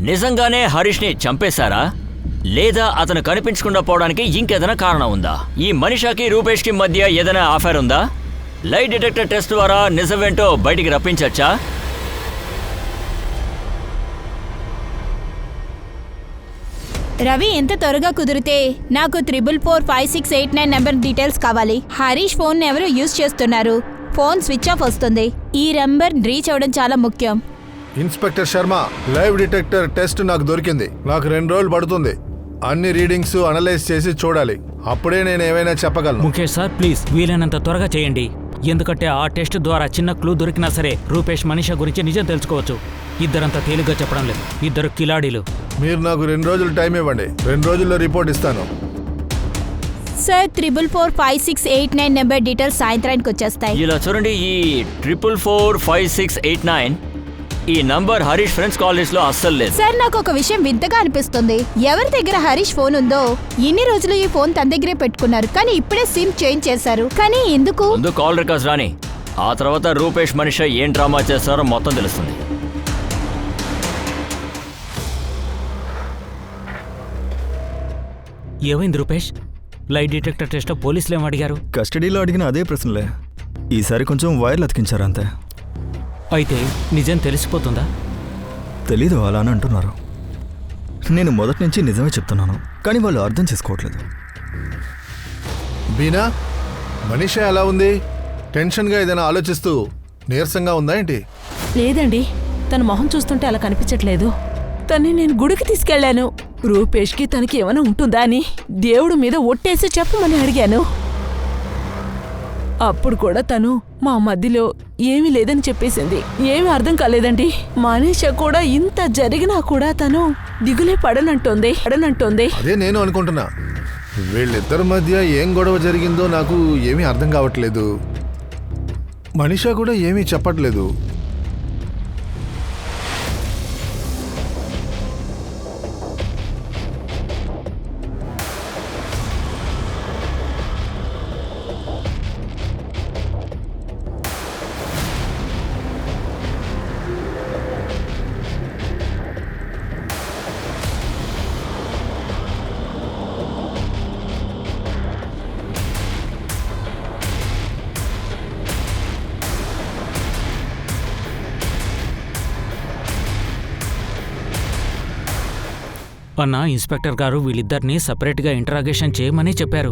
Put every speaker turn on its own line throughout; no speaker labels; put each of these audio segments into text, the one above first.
నిజంగానే హరీష్ని చంపేశారా లేదా అతను కనిపించకుండా పోవడానికి ఇంకేదైనా కారణం ఉందా? ఈ మనీషాకి రూపేష్కి మధ్య ఏదైనా అఫైర్ ఉందా? లై డిటెక్టర్ టెస్ట్ ద్వారా నిజమేంటో బయటికి రప్పించచ్చా?
రవి, ఎంత త్వరగా కుదిరితే నాకు 444568 నెంబర్ డీటెయిల్స్ కావాలి. హరీష్ ఫోన్ ఎవరు యూజ్ చేస్తున్నారు? ఫోన్ స్విచ్ ఆఫ్ వస్తుంది. ఈ నెంబర్ రీచ్ అవ్వడం చాలా ముఖ్యం.
Inspector Sharma, live detector test నాకు దొరికింది. నాకు 2 రోజులు పడుతుంది. అన్ని రీడింగ్స్ అనలైజ్ చేసి చూడాలి. అప్పుడే నేను ఏమైనా చెప్పగలను.
ముఖేష్ సార్, ప్లీజ్ వీలైనంత త్వరగా చేయండి. ఎందుకంటే ఆ టెస్ట్ ద్వారా చిన్న క్లూ దొరికినా సరే రూపేష్ మనీషా గురించి నిజం తెలుసుకోవచ్చు. ఇద్దరంతా తేలిగ్గా చెప్పడం లేదు, ఇద్దరు కిలాడీలు.
మీరు నాకు 2 రోజులు టైం ఇవ్వండి. 2 రోజుల్లో రిపోర్ట్ ఇస్తాను.
సార్, 444568 నెంబర్ డీటెయిల్స్ సాయంత్రానికి వచ్చేస్తాయి.
ఇలా చూడండి, ఈ 444689 ఈ నంబర్ హరీష్ ఫ్రెండ్స్ కాలేజ్ లో అస్సలు లేదు.
సార్, నాకు ఒక విషయం వింతగా అనిపిస్తుంది. ఎవరి దగ్గర హరీష్ ఫోన్ ఉందో ఇన్ని రోజులు ఈ ఫోన్ తన దగ్గరే పెట్టుకున్నారు, కానీ ఇప్పుడే సిమ్ చేంజ్ చేశారు. కానీ ఎందుకు?
ముందు కాల్ రికార్డ్స్ రాని, ఆ తర్వాత రూపేష్ మనీషా ఏం డ్రామా చేస్తారో మొత్తం తెలుస్తుంది.
ఏమైంది రూపేష్? లై డిటెక్టర్ టెస్ట్ లో పోలీసులు ఏం అడిగారు?
కస్టడీలో అడిగిన అదే ప్రశ్నలే. ఈసారి కొంచెం వైర్లు అతికించారు అంతే.
అయితే నిజం తెలిసిపోతుందా?
తెలీదు, అలా అని అంటున్నారు. నేను మొదటి నుంచి నిజమే చెప్తున్నాను, కానీ వాళ్ళు అర్థం చేసుకోవట్లేదు.
బీనా, మనీషా ఎలా ఉంది? టెన్షన్గా ఏదైనా ఆలోచిస్తూ నీరసంగా ఉందా ఏంటి?
లేదండి, తన మొహం చూస్తుంటే అలా కనిపించట్లేదు. తన్ని నేను గుడికి తీసుకెళ్లాను. రూపేష్కి తనకి ఏమైనా ఉంటుందా అని దేవుడి మీద ఒట్టేసి చెప్పమని అడిగాను. అప్పుడు కూడా తను మా మధ్యలో ఏమీ లేదని చెప్పేసింది. ఏమీ అర్థం కాలేదండి. మనీషా కూడా ఇంత జరిగినా కూడా తను దిగులే పడనంటోంది.
అదే నేను అనుకుంటున్నా. వీళ్ళిద్దరి మధ్య ఏం గొడవ జరిగిందో నాకు ఏమీ అర్థం కావట్లేదు. మనీషా కూడా ఏమీ చెప్పట్లేదు.
అన్నా, ఇన్స్పెక్టర్ గారు వీళ్ళిద్దరినీ సపరేట్గా ఇంటరాగేషన్ చేయమని చెప్పారు.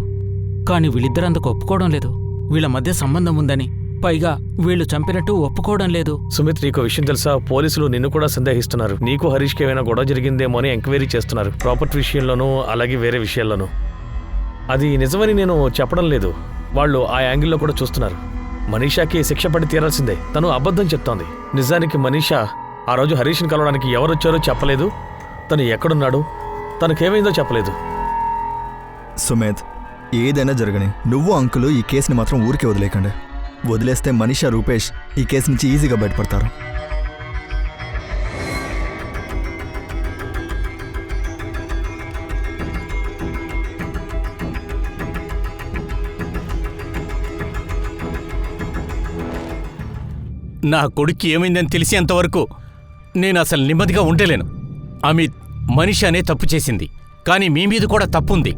కానీ వీళ్ళిద్దరు అందుకు ఒప్పుకోవడం లేదు. వీళ్ళ మధ్య సంబంధం ఉందని, పైగా వీళ్ళు చంపినట్టు ఒప్పుకోవడం లేదు.
సుమిత్, నీకు విషయం తెలుసా? పోలీసులు నిన్ను కూడా సందేహిస్తున్నారు. నీకు హరీష్కి ఏమైనా గొడవ జరిగిందేమో అని ఎంక్వైరీ చేస్తున్నారు. ప్రాపర్టీ విషయంలోనూ అలాగే వేరే విషయాల్లోనూ. అది నిజమని నేను చెప్పడం లేదు, వాళ్ళు ఆ యాంగిల్లో కూడా చూస్తున్నారు. మనీషాకి శిక్ష పడి తీరాల్సిందే. తను అబద్ధం చెప్తోంది. నిజానికి మనీషా ఆ రోజు హరీష్ని కలవడానికి ఎవరొచ్చారో చెప్పలేదు. తను ఎక్కడున్నాడు, తనకేమైందో చెప్పలేదు.
సుమేత్, ఏదైనా జరగని నువ్వు అంకులు ఈ కేసుని మాత్రం ఊరికే వదిలేకండి. వదిలేస్తే మనీషా, రూపేష్ ఈ కేసు నుంచి ఈజీగా బయటపడతారు.
నా కొడుక్కి ఏమైందని తెలిసేంతవరకు నేను అసలు నెమ్మదిగా ఉండలేను. అమిత్, మనీషానే తప్పు చేసింది, కానీ మీ మీద కూడా తప్పుంది.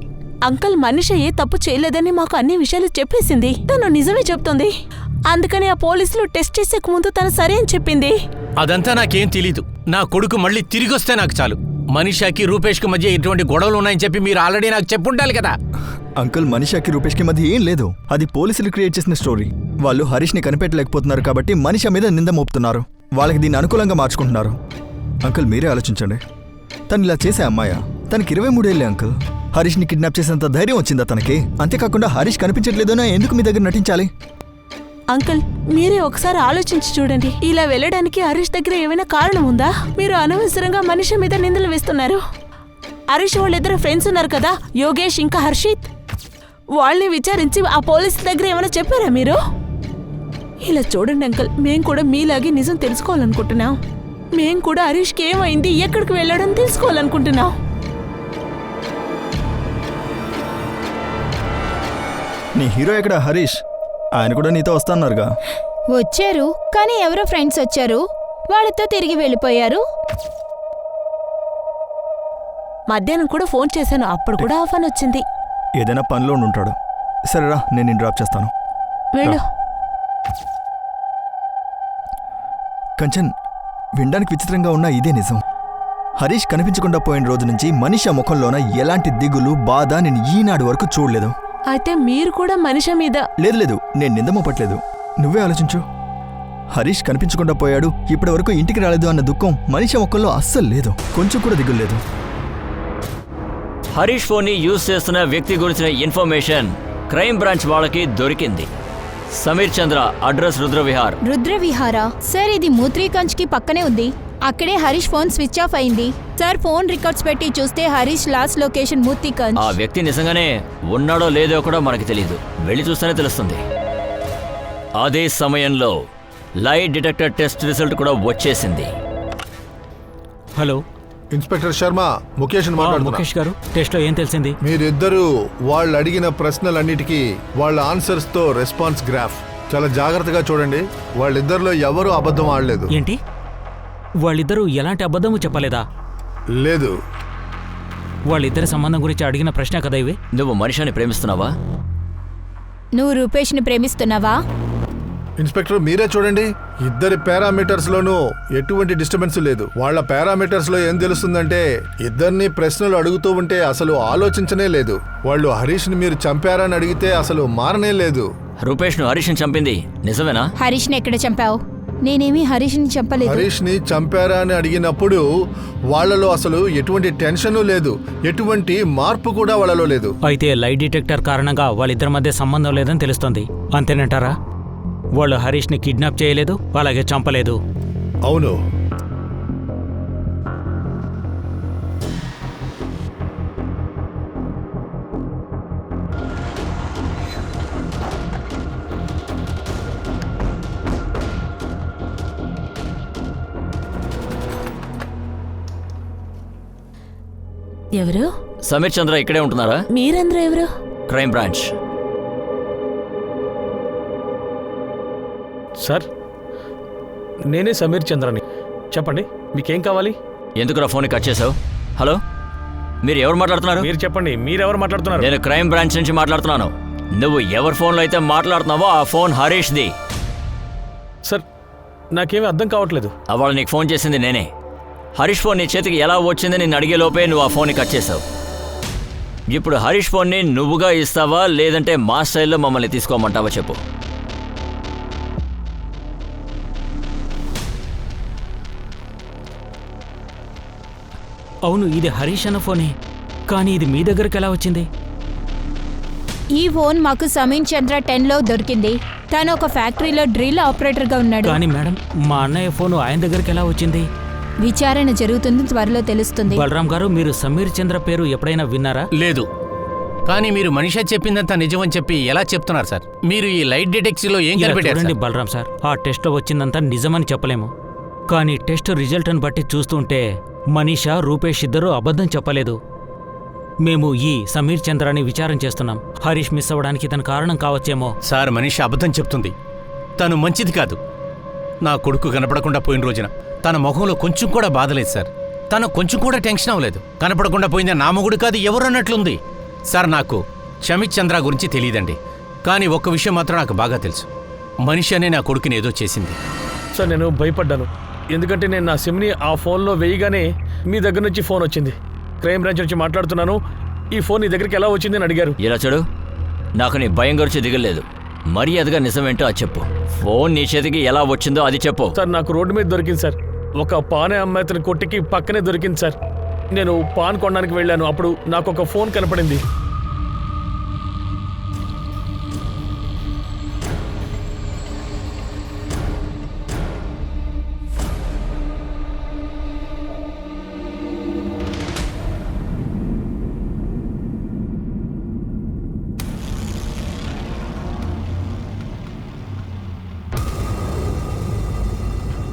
అంకల్, మనీషా ఏ తప్పు చేయలేదని మాకు అన్ని విషయాలు చెప్పేసింది. తను నిజమే చెప్తుంది. అందుకని ఆ పోలీసులు టెస్ట్ చేసేకు ముందు తను సరే అని చెప్పింది.
అదంతా నాకేం తెలీదు. నా కొడుకు మళ్ళీ తిరిగొస్తే నాకు చాలు. మనీషాకి రూపేష్కి మధ్య ఎటువంటి గొడవలు ఉన్నాయని చెప్పి మీరు ఆల్రెడీ నాకు చెప్పుండాలి కదా.
అంకుల్, మనీషాకి రూపేష్కి మధ్య ఏం లేదు. అది పోలీసులు క్రియేట్ చేసిన స్టోరీ. వాళ్ళు హరీష్ని కనిపెట్టలేకపోతున్నారు కాబట్టి మనీషా మీద నింద మోపుతున్నారు. వాళ్ళకి దీన్ని అనుకూలంగా మార్చుకుంటున్నారు. అంకుల్, మీరే ఆలోచించండి. తను ఇలా చేసే అమ్మాయా? తనకి 23 ఏళ్ళే అంకుల్. హరీష్ని కిడ్నాప్ చేసేంత ధైర్యం వచ్చిందా తనకి? అంతేకాకుండా హరీష్ కనిపించట్లేదోనా ఎందుకు మీ దగ్గర నటించాలి?
అంకుల్, మీరే ఒకసారి ఆలోచించి చూడండి. ఇలా వెళ్ళడానికి హరీష్ దగ్గర ఏమైనా కారణం ఉందా? మీరు అనవసరంగా మనీషా మీద నిందలు వేస్తున్నారు. హరీష్ వాళ్ళిద్దరు ఫ్రెండ్స్ ఉన్నారు కదా, యోగేష్ ఇంకా హర్షిత్. వాళ్ళని విచారించి ఆ పోలీసు దగ్గర ఏమైనా చెప్పారా మీరు? ఇలా చూడండి అంకుల్, మేం కూడా మీలాగే నిజం తెలుసుకోవాలనుకుంటున్నాం. మేం కూడా హరీష్కి ఏమైంది, ఎక్కడికి వెళ్ళాడని తెలుసుకోవాలనుకుంటున్నాం.
నీ హీరో ఎక్కడ హరీష్? ఆయన కూడా నీతో వస్తాన్నారుగా.
వచ్చారు, కానీ ఎవరో ఫ్రెండ్స్ వచ్చారు, వాళ్ళతో తిరిగి వెళ్ళిపోయారు.
మధ్యాహ్నం కూడా ఫోన్ చేశాను, అప్పుడు కూడా ఆఫ్ అని వచ్చింది.
ఏదైనా పనిలో ఉంటాడు. సరేరా, నేను నిన్ను డ్రాప్ చేస్తాను.
వెళ్ళు.
కంచన్, వినడానికి విచిత్రంగా ఉన్న ఇదే నిజం. హరీష్ కనిపించకుండా పోయిన రోజు నుంచి మనిషి ముఖంలోన ఎలాంటి దిగులు, బాధ నేను ఈనాడు వరకు చూడలేదు.
అయితే మీరు కూడా మనిషి మీద...
లేదు, నేను నిందమోపట్లేదు. నువ్వే ఆలోచించు. హరీష్ కనిపించకుండా పోయాడు, ఇప్పటి వరకు ఇంటికి రాలేదు అన్న దుఃఖం మనిషి ముఖంలో అస్సలు లేదు. కొంచెం కూడా దిగులు లేదు.
హరీష్ ఫోన్ని యూజ్ చేస్తున్న వ్యక్తి గురించిన ఇన్ఫర్మేషన్ క్రైమ్ బ్రాంచ్ వాళ్ళకి దొరికింది. సమీర్ చంద్ర, అడ్రస్ రుద్రవిహార్.
రుద్రవిహారా? సార్, ఇది మూత్రీకంచ్ కి పక్కనే ఉంది. అక్కడే హరీష్ ఫోన్ స్విచ్ ఆఫ్ అయింది. సార్, ఫోన్ రికార్డ్స్ పెట్టి చూస్తే హరీష్ లాస్ట్ లొకేషన్ మూత్రీకంచ్.
ఆ వ్యక్తి నిజంగానే ఉన్నాడో లేదో కూడా మనకి తెలియదు. వెళ్ళి చూస్తేనే తెలుస్తుంది. అదే సమయంలో లైట్ డిటెక్టర్ టెస్ట్ రిజల్ట్ కూడా వచ్చేసింది.
హలో
ఇన్స్పెక్టర్ శర్మ, ముఖేష్ మాట్లాడుతున్నా.
ముఖేష్ గారు, టెస్ట్లో ఏం తెలిసింది?
మీరిద్దరూ వాళ్ళు అడిగిన ప్రశ్నలన్నిటికీ వాళ్ళ ఆన్సర్స్ తో రెస్పాన్స్ గ్రాఫ్ చాలా జాగ్రత్తగా చూడండి. వాళ్ళిద్దరిలో ఎవరూ అబద్ధం ఆడలేదు.
ఏంటి, వాళ్ళిద్దరూ ఎలాంటి అబద్ధము చెప్పలేదా?
లేదు.
వాళ్ళిద్దరి సంబంధం గురించి అడిగిన ప్రశ్న కదా ఇవి.
నువ్వు మనిషిని ప్రేమిస్తున్నావా?
నువ్వు రూపేష్ని ప్రేమిస్తున్నావా?
ఇన్స్పెక్టర్, మీరే చూడండి. ఇద్దరి పారామీటర్స్ లోనూ ఎటువంటి డిస్టర్బెన్స్ లేదు. వాళ్ళ పారామీటర్స్ లో ఏం తెలుస్తుందంటే ఇద్దరిని ప్రశ్నలు అడుగుతూ ఉంటే అసలు ఆలోచించనే లేదు. వాళ్ళు హరీష్ ని మీరు చంపారని అడిగితే అసలు మారనే లేదు.
రూపేష్ ను హరీష్ ని చంపింది నిజమేనా?
హరీష్ని ఎక్కడ చంపావు? నేనేమి హరీష్ని చంపలేదు.
హరీష్ ని చంపారా అని అడిగినప్పుడు వాళ్ళలో అసలు ఎటువంటి టెన్షన్ లేదు, ఎటువంటి మార్పు కూడా వాళ్ళలో లేదు.
అయితే లైట్ డిటెక్టర్ కారణంగా వాళ్ళిద్దరి మధ్య సంబంధం లేదని తెలుస్తుంది. అంతేనంటారా? వాళ్ళు హరీష్ని కిడ్నాప్ చేయలేదు, అలాగే చంపలేదు.
అవును.
ఎవరు?
సమీర్ చంద్ర ఇక్కడే ఉంటున్నారా?
మీరందరూ ఎవరు?
Crime branch.
సార్, నేనే సమీర్ చంద్రని. చెప్పండి, మీకేం కావాలి?
ఎందుకురా ఫోన్ కట్ చేసావు? హలో, మీరు ఎవరు మాట్లాడుతున్నారు?
మీరు చెప్పండి, మీరెవరు మాట్లాడుతున్నారు?
నేను క్రైమ్ బ్రాంచ్ నుంచి మాట్లాడుతున్నాను. నువ్వు ఎవరి ఫోన్లో అయితే మాట్లాడుతున్నావో ఆ ఫోన్ హరీష్ది.
సార్, నాకేమీ అర్థం కావట్లేదు.
అవాళ నీకు ఫోన్ చేసింది నేనే. హరీష్ ఫోన్ నీ చేతికి ఎలా వచ్చింది నేను అడిగే లోపే నువ్వు ఆ ఫోన్ని కట్ చేసావు. ఇప్పుడు హరీష్ ఫోన్ని నువ్వుగా ఇస్తావా లేదంటే మా స్టైల్లో మమ్మల్ని తీసుకోమంటావా చెప్పు.
అవును, ఇది హరీష్ అన్న ఫోనే. కానీ ఇది మీ దగ్గరికి ఎలా వచ్చింది?
ఈ ఫోన్ మాకు సమీర్ చంద్ర 10లో దొరికింది. తను ఒక ఫ్యాక్టరీలో డ్రిల్ ఆపరేటర్గా ఉన్నాడు.
కానీ మేడం, మా అన్నయ్య ఫోను ఆయన దగ్గరికి ఎలా వచ్చింది?
విచారణ జరుగుతుంది, త్వరలో తెలుస్తుంది.
బలరాం గారు, మీరు సమీర్ చంద్ర పేరు ఎప్పుడైనా విన్నారా?
లేదు. కానీ మీరు మనిషి చెప్పిందంతా నిజమని చెప్పి ఎలా చెప్తున్నారు సార్? మీరు ఈ లైట్ డిటెక్టివ్లో ఏం
ఇలా
కనిపెట్టారు
చూడండి
సార్?
బలరాం సార్, ఆ టెస్ట్లో వచ్చిందంతా నిజమని చెప్పలేము. కానీ టెస్ట్ రిజల్ట్ని బట్టి చూస్తుంటే మనీషా, రూపేష్ ఇద్దరూ అబద్ధం చెప్పలేదు. మేము ఈ సమీర్ చంద్రాని విచారం చేస్తున్నాం. హరీష్ మిస్ అవ్వడానికి తన కారణం కావచ్చేమో.
సార్, మనిషి అబద్ధం చెప్తుంది. తను మంచిది కాదు. నా కొడుకు కనపడకుండా పోయిన రోజున తన ముఖంలో కొంచెం కూడా బాధలేదు సార్. తను కొంచెం కూడా టెన్షన్ అవ్వలేదు. కనపడకుండా పోయిందే నా మొగుడు కాదు ఎవరు అన్నట్లుంది. సార్, నాకు సమీర్ చంద్ర గురించి తెలియదండి. కానీ ఒక్క విషయం మాత్రం నాకు బాగా తెలుసు. మనిషి అనే నా కొడుకుని ఏదో చేసింది.
సార్, నేను భయపడ్డాను. ఎందుకంటే నేను నా సిమ్ని ఆ ఫోన్లో వేయగానే మీ దగ్గర నుంచి ఫోన్ వచ్చింది. క్రైమ్ బ్రాంచ్ నుంచి మాట్లాడుతున్నాను, ఈ ఫోన్ నీ దగ్గరికి ఎలా వచ్చింది అని అడిగారు.
ఇలా చూడు, నాకు నీ భయం గురించి దిగలేదు. మర్యాదగా నిజమేంటో అది చెప్పు. ఫోన్ నీ చేతికి ఎలా వచ్చిందో అది చెప్పు.
సార్, నాకు రోడ్డు మీద దొరికింది సార్. ఒక పానే అమ్మాయి అతని కొట్టికి పక్కనే దొరికింది సార్. నేను పాన్ కొనడానికి వెళ్ళాను. అప్పుడు నాకు ఒక ఫోన్ కనపడింది.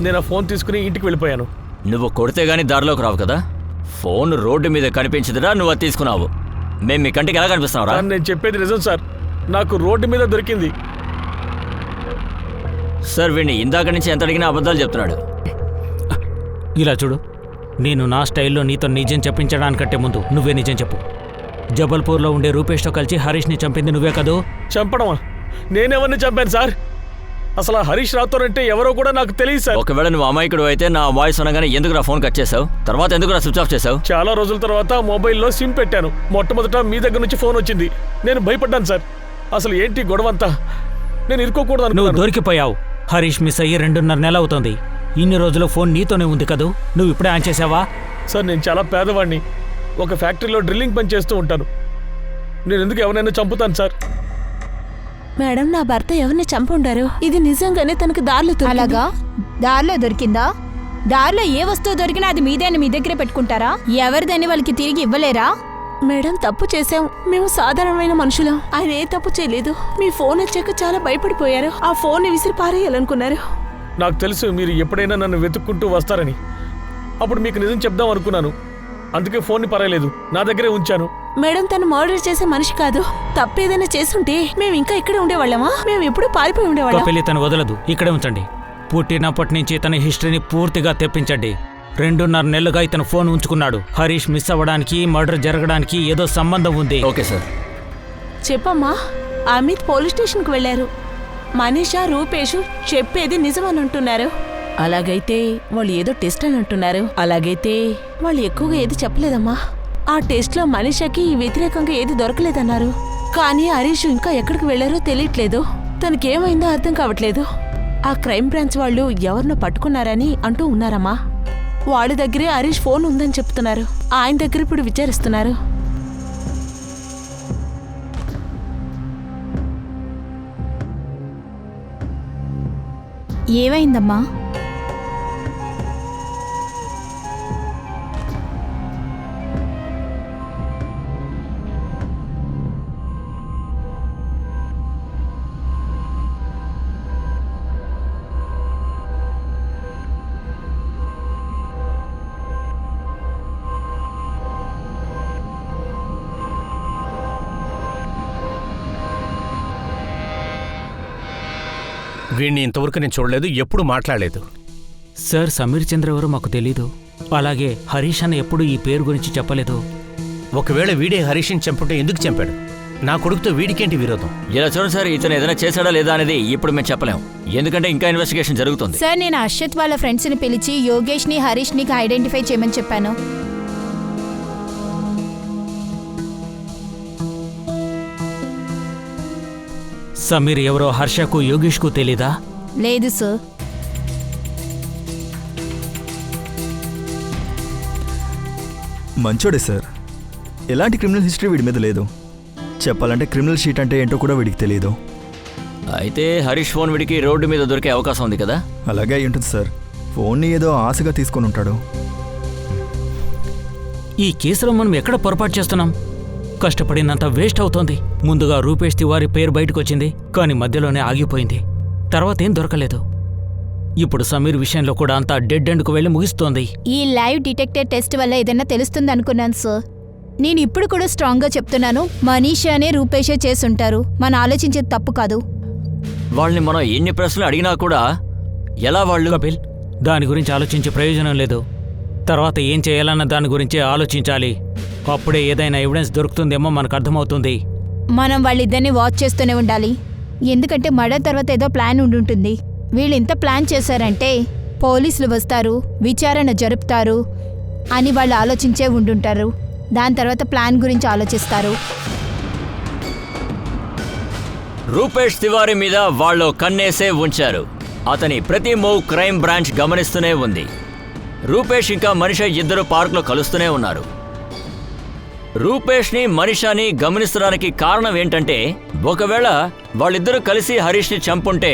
నేను ఆ ఫోన్ తీసుకుని ఇంటికి వెళ్ళిపోయాను.
నువ్వు కొడితే గానీ దారిలోకి రావు కదా. ఫోన్ రోడ్డు మీద కనిపించదురా, నువ్వు అది తీసుకున్నావు. మేము మీ కంటికి ఎలా కనిపిస్తున్నావురా?
సార్, నేను చెప్పేది నిజం సార్. నాకు రోడ్డు మీద దొరికింది.
సార్, వీడిని ఇందాక నుంచి ఎంత అడిగినా అబద్ధాలు చెప్తున్నాడు.
ఇలా చూడు, నేను నా స్టైల్లో నీతో నిజం చెప్పించడానికంటే ముందు నువ్వే నిజం చెప్పు. జబల్పూర్లో ఉండే రూపేష్తో కలిసి హరీష్ని చంపింది నువ్వే కదూ?
చంపడమా? నేనెవరిని చంపాను సార్? అసలు ఆ హరీష్ రాథోర్ అంటే ఎవరో కూడా నాకు తెలియదు సార్.
ఒకవేళ నువ్వు అమాయకుడు అయితే నా వాయిస్ అనగానే ఎందుకు నా ఫోన్ కట్ చేసావు? తర్వాత ఎందుకు నా స్విచ్ ఆఫ్ చేసావు?
చాలా రోజుల తర్వాత మొబైల్లో సిమ్ పెట్టాను. మొట్టమొదట మీ దగ్గర నుంచి ఫోన్ వచ్చింది. నేను భయపడ్డాను సార్. అసలు ఏంటి గొడవంతా? నేను ఇరుక్కోకూడదు
నువ్వు
అనుకున్నాను.
దొరికిపోయావు. హరీష్ మిస్ అయ్యి 2.5 నెల అవుతోంది. ఇన్ని రోజులు ఫోన్ నీతోనే ఉంది కదూ? నువ్వు ఇప్పుడే ఆన్ చేసావా?
సార్ నేను చాలా పేదవాడిని. ఒక ఫ్యాక్టరీలో డ్రిల్లింగ్ పని చేస్తూ ఉంటాను. నేను ఎందుకు ఎవరైనా చంపుతాను సార్?
మేడం, నా భర్త ఎవరిని చంపుండారు? ఇది నిజంగానే తనకు దారులు దొరికింది.
అలాగా? దారిలో దొరికిందా? దారిలో ఏ వస్తువు దొరికినా అది మీదే అని మీ దగ్గరే పెట్టుకుంటారా? ఎవరిదని వాళ్ళకి తిరిగి ఇవ్వలేరా?
మేడం, తప్పు చేశాం. మేము సాధారణమైన మనుషులం. ఆయన ఏ తప్పు చేయలేదు. మీ ఫోన్ వచ్చాక చాలా భయపడిపోయారు. ఆ ఫోన్ విసిరి పారేయాలనుకున్నారు.
నాకు తెలుసు మీరు ఎప్పుడైనా నన్ను వెతుక్కుంటూ వస్తారని. అప్పుడు మీకు నిజం చెప్దాం అనుకున్నాను. అందుకే ఫోన్ని పర్వాలేదు, నా దగ్గరే ఉంచాను.
మేడం, తను మర్డర్ చేసే మనిషి కాదు. తప్పేదైనా చేసుంటే మేము ఇంకా ఇక్కడే ఉండేవాళ్ళమా? మేము ఎప్పుడు పారిపోయి ఉండేవాళ్ళం.
కపిలి తను వదలదు. ఇక్కడే ఉంచండి. పుట్టినప్పటి నుంచి తన హిస్టరీని పూర్తిగా తెప్పించండి. 2.5 నెలలుగా ఇతను ఫోన్ ఉంచుకున్నాడు. హరీష్ మిస్ అవ్వడానికి, మర్డర్ జరగడానికి ఏదో సంబంధం ఉంది.
Okay sir.
చెప్పమ్మా. అమిత్ పోలీస్ స్టేషన్కి వెళ్ళారు. మనీషా, రూపేష్ చెప్పేది నిజమని అంటున్నారు. అలాగైతే వాళ్ళు ఏదో టెస్ట్ అని అంటున్నారు. అలాగైతే వాళ్ళు ఎక్కువగా ఏది చెప్పలేదమ్మా. ఆ టెస్ట్లో మనీషాకి వ్యతిరేకంగా ఏది దొరకలేదన్నారు. కానీ హరీష్ ఇంకా ఎక్కడికి వెళ్లారో తెలియట్లేదు. తనకేమైందో అర్థం కావట్లేదు. ఆ క్రైమ్ బ్రాంచ్ వాళ్ళు ఎవరినో పట్టుకున్నారని అంటూ ఉన్నారమ్మా. వాళ్ళ దగ్గరే హరీష్ ఫోన్ ఉందని చెప్తున్నారు. ఆయన దగ్గర ఇప్పుడు విచారిస్తున్నారు.
ఏమైందమ్మా?
వీడిని ఇంతవరకు నేను చూడలేదు, ఎప్పుడు మాట్లాడలేదు.
సార్, సమీర్ చంద్ర ఎవరో మాకు తెలీదు. అలాగే హరీష్ అన్న ఎప్పుడు ఈ పేరు గురించి చెప్పలేదు.
ఒకవేళ వీడే హరీష్ని చంపుంటే ఎందుకు చంపాడు? నా కొడుకుతో వీడికేంటి విరోధం?
ఇలా చూడండి సార్, ఇతను ఏదైనా చేశాడా లేదా అనేది ఇప్పుడు మేము చెప్పలేం. ఎందుకంటే ఇంకా ఇన్వెస్టిగేషన్ జరుగుతుంది.
సార్, నేను అర్షత్ వాళ్ళ ఫ్రెండ్స్ని పిలిచి యోగేష్ని, హరీష్ని ఐడెంటిఫై చేయమని చెప్పాను.
సమీర్ ఎవరో హర్షకు, యోగేష్కు తెలీదా?
లేదు సార్.
మంచోడే సార్. ఎలాంటి క్రిమినల్ హిస్టరీ వీడి మీద లేదు. చెప్పాలంటే క్రిమినల్ షీట్ అంటే ఏంటో కూడా వీడికి తెలియదు.
అయితే హరీష్ ఫోన్ వీడికి రోడ్డు మీద దొరికే అవకాశం ఉంది కదా?
అలాగే అయి ఉంటుంది సార్. ఫోన్ని ఏదో ఆశగా తీసుకొని ఉంటాడు.
ఈ కేసులో మనం ఎక్కడ పొరపాటు చేస్తున్నాం? కష్టపడినంత వేస్ట్ అవుతోంది. ముందుగా రూపేష్ తివారీ పేరు బయటకు వచ్చింది, కానీ మధ్యలోనే ఆగిపోయింది. తర్వాత ఏం దొరకలేదు. ఇప్పుడు సమీర్ విషయంలో కూడా అంతా డెడ్ ఎండ్కు వెళ్ళి ముగిస్తోంది.
ఈ లైవ్ డిటెక్టర్ టెస్ట్ వల్ల ఏదైనా తెలుస్తుంది అనుకున్నాను సార్. నేను ఇప్పుడు కూడా స్ట్రాంగ్గా చెప్తున్నాను, మనీషానే రూపేషే చేసుంటారు. మనం ఆలోచించేది తప్పు కాదు.
వాళ్ళని మనం ఎన్ని ప్రశ్నలు అడిగినా కూడా ఎలా వాళ్ళు?
కపిల్, దాని గురించి ఆలోచించే ప్రయోజనం లేదు. తర్వాత ఏం చేయాలన్న దాని గురించే ఆలోచించాలి. అప్పుడే ఏదైనా ఎవిడెన్స్ దొరుకుతుందేమో మనకు అర్థమవుతుంది.
మనం వాళ్ళిద్దరిని వాచ్ చేస్తూనే ఉండాలి. ఎందుకంటే మర్డర్ తర్వాత ఏదో ప్లాన్ ఉండుంటుంది. వీళ్ళు ఇంత ప్లాన్ చేశారంటే పోలీసులు వస్తారు, విచారణ జరుపుతారు అని వాళ్ళు ఆలోచించే ఉండుంటారు. దాని తర్వాత ప్లాన్ గురించి ఆలోచిస్తారు.
రూపేష్ తివారీ మీద వాళ్ళు కన్నేసే ఉంచారు. అతని ప్రతి మూవ్ క్రైమ్ బ్రాంచ్ గమనిస్తూనే ఉంది. రూపేష్ ఇంకా మనీషా ఇద్దరు పార్కులో కలుస్తూనే ఉన్నారు. రూపేష్ని, మనీషాని గమనిస్తడానికి కారణం ఏంటంటే, ఒకవేళ వాళ్ళిద్దరూ కలిసి హరీష్ని చంపుంటే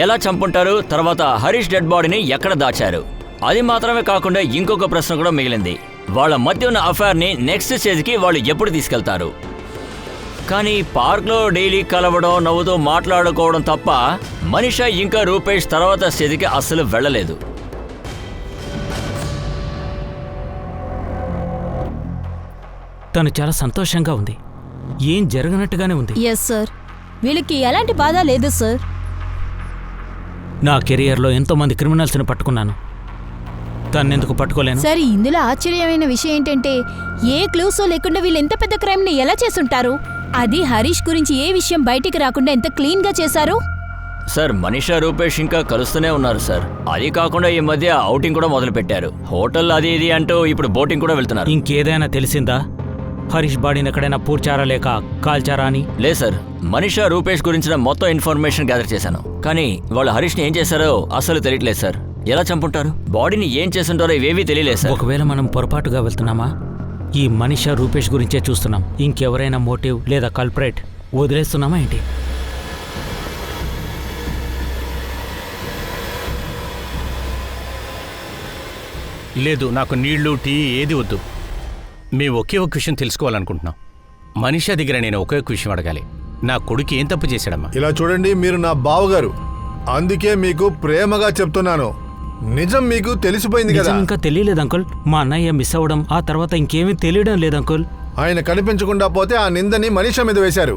ఎలా చంపుంటారు, తర్వాత హరీష్ డెడ్ బాడీని ఎక్కడ దాచారు? అది మాత్రమే కాకుండా ఇంకొక ప్రశ్న కూడా మిగిలింది. వాళ్ళ మధ్య ఉన్న అఫైర్ని నెక్స్ట్ స్టేజ్కి వాళ్ళు ఎప్పుడు తీసుకెళ్తారు? కానీ పార్క్లో డైలీ కలవడం, నవ్వుతూ మాట్లాడుకోవడం తప్ప మనీషా ఇంకా రూపేష్ తర్వాత స్టేజ్కి అస్సలు వెళ్ళలేదు.
తను చాలా సంతోషంగా ఉంది. ఏం జరగనట్టుగానే ఉంది.
ఎస్ సార్, వీళ్ళకి ఎలాంటి బాధ లేదు సార్.
నా కెరియర్లో ఎంతోమంది క్రిమినల్స్ని పట్టుకున్నాను. తన్నెందుకు పట్టుకోలేను?
సార్ ఇందులో ఆశ్చర్యమైన విషయం ఏంటంటే ఏ క్లూస్ లేకుండా వీళ్ళు ఎంత పెద్ద క్రైమ్ ని ఎలా చేసుంటారు? అది హరీష్ గురించి ఏ విషయం బయటికి రాకుండా ఎంత క్లీన్ గా చేశారు.
సార్ మనీషా రూపేష్ ఇంకా కలుస్తూనే ఉన్నారు సార్. అది కాకుండా ఈ మధ్య ఔటింగ్ కూడా మొదలు పెట్టారు. హోటల్ అది ఇది అంటూ ఇప్పుడు బోటింగ్ కూడా వెళ్తున్నారు.
ఇంకేదైనా తెలిసిందా? హరీష్ బాడీని ఎక్కడైనా పూడ్చారా లేక కాల్చారా అని?
లేదు సార్, మనీషా రూపేష్ గురించిన మొత్తం ఇన్ఫర్మేషన్ గ్యాదర్ చేశాను. కానీ వాళ్ళు హరీష్ని ఏం చేశారో అసలు తెలియట్లేదు సార్. ఎలా చంపుంటారు? బాడీని ఏం చేస్తుంటారో ఇవేవీ తెలియలేదు సార్.
ఒకవేళ మనం పొరపాటుగా వెళ్తున్నామా? ఈ మనీషా రూపేష్ గురించే చూస్తున్నాం. ఇంకెవరైనా మోటివ్ లేదా కల్పరేట్ వదిలేస్తున్నామా ఏంటి?
లేదు, నాకు నీళ్లు టీ ఏది వద్దు. మేము ఒకే ఒక విషయం తెలుసుకోవాలనుకుంటున్నాం. మనీషా దగ్గర నేను ఒకే ఒక విషయం అడగాలి. నా కొడుకు ఏం తప్పు చేశాడమ్మా?
ఇలా చూడండి, మీరు నా బావగారు, అందుకే మీకు ప్రేమగా చెప్తున్నాను. నిజం మీకు తెలిసిపోయింది కదా.
నిజం ఇంకా తెలియలేదు అంకుల్. మా అన్నయ్య మిస్ అవ్వడం, ఆ తర్వాత ఇంకేమీ తెలియడం లేదు అంకుల్.
ఆయన కనిపించకుండా పోతే ఆ నిందని మనీషా మీద వేశారు.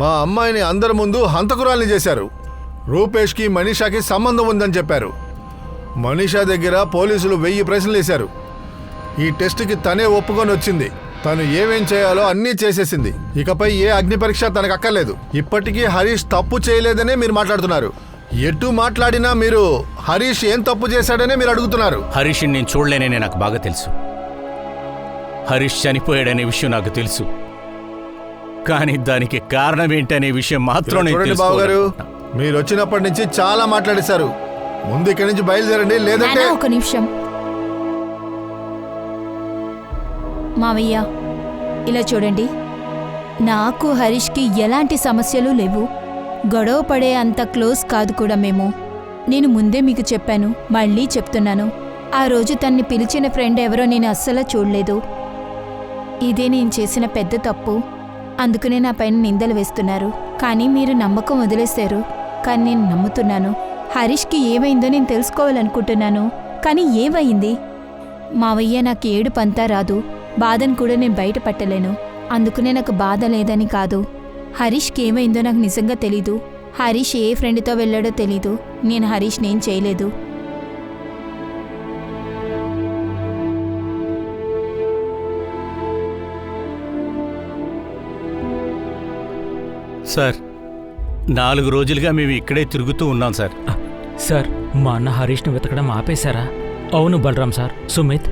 మా అమ్మాయిని అందరి ముందు హంతకురాల్ని చేశారు. రూపేష్కి మనీషాకి సంబంధం ఉందని చెప్పారు. మనీషా దగ్గర పోలీసులు 1000 ప్రశ్నలు వేశారు. ఈ టెస్ట్కి తనే ఒప్పుకొని వచ్చింది. తను ఏమేం చేయాలో అన్నీ చేసేసింది. ఇకపై ఏ అగ్ని పరీక్ష తనకు అక్కర్లేదు. ఇప్పటికీ హరీష్ తప్పు చేయలేదనే మీరు మాట్లాడుతున్నారు. ఎటు మాట్లాడినా మీరు హరీష్ ఏం తప్పు చేశాడనే మీరు అడుగుతున్నారు.
హరీష్ని నేను చూడలేనని నాకు బాగా తెలుసు. హరీష్ చనిపోయాడనే విషయం నాకు తెలుసు. కానీ దానికి కారణం ఏంటనే విషయం మాత్రం నేను
చూడండి బావగారు, మీరు వచ్చినప్పటి నుంచి చాలా మాట్లాడేశారు. ముందు ఇక్కడి నుంచి బయలుదేరండి, లేదంటే...
నాన్న, ఒక నిమిషం. మావయ్య, ఇలా చూడండి, నాకు హరీష్కి ఎలాంటి సమస్యలు లేవు. గొడవ పడే అంత క్లోజ్ కాదు కూడా మేము. నేను ముందే మీకు చెప్పాను, మళ్ళీ చెప్తున్నాను. ఆ రోజు తన్ని పిలిచిన ఫ్రెండ్ ఎవరో నేను అస్సలు చూడలేదు. ఇదే నేను చేసిన పెద్ద తప్పు. అందుకనే నా పైన నిందలు వేస్తున్నారు. కానీ మీరు నమ్మకం వదిలేశారు. కానీ నేను నమ్ముతున్నాను. హరీష్కి ఏమైందో నేను తెలుసుకోవాలనుకుంటున్నాను. కానీ ఏమైంది? మావయ్య, నాకు ఏడుపంతా రాదు. బాధను కూడా నేను బయట పట్టలేను. అందుకనే నాకు బాధ లేదని కాదు. హరీష్కి ఏమైందో నాకు నిజంగా తెలీదు. హరీష్ ఏ ఫ్రెండ్తో వెళ్ళాడో తెలీదు. నేను హరీష్ని ఏం చేయలేదు.
సార్, 4 రోజులుగా మేము ఇక్కడే తిరుగుతూ ఉన్నాం సార్.
సార్, మా అన్న హరీష్ని వెతకడం ఆపేశారా? అవును బలరాం సార్, సుమిత్,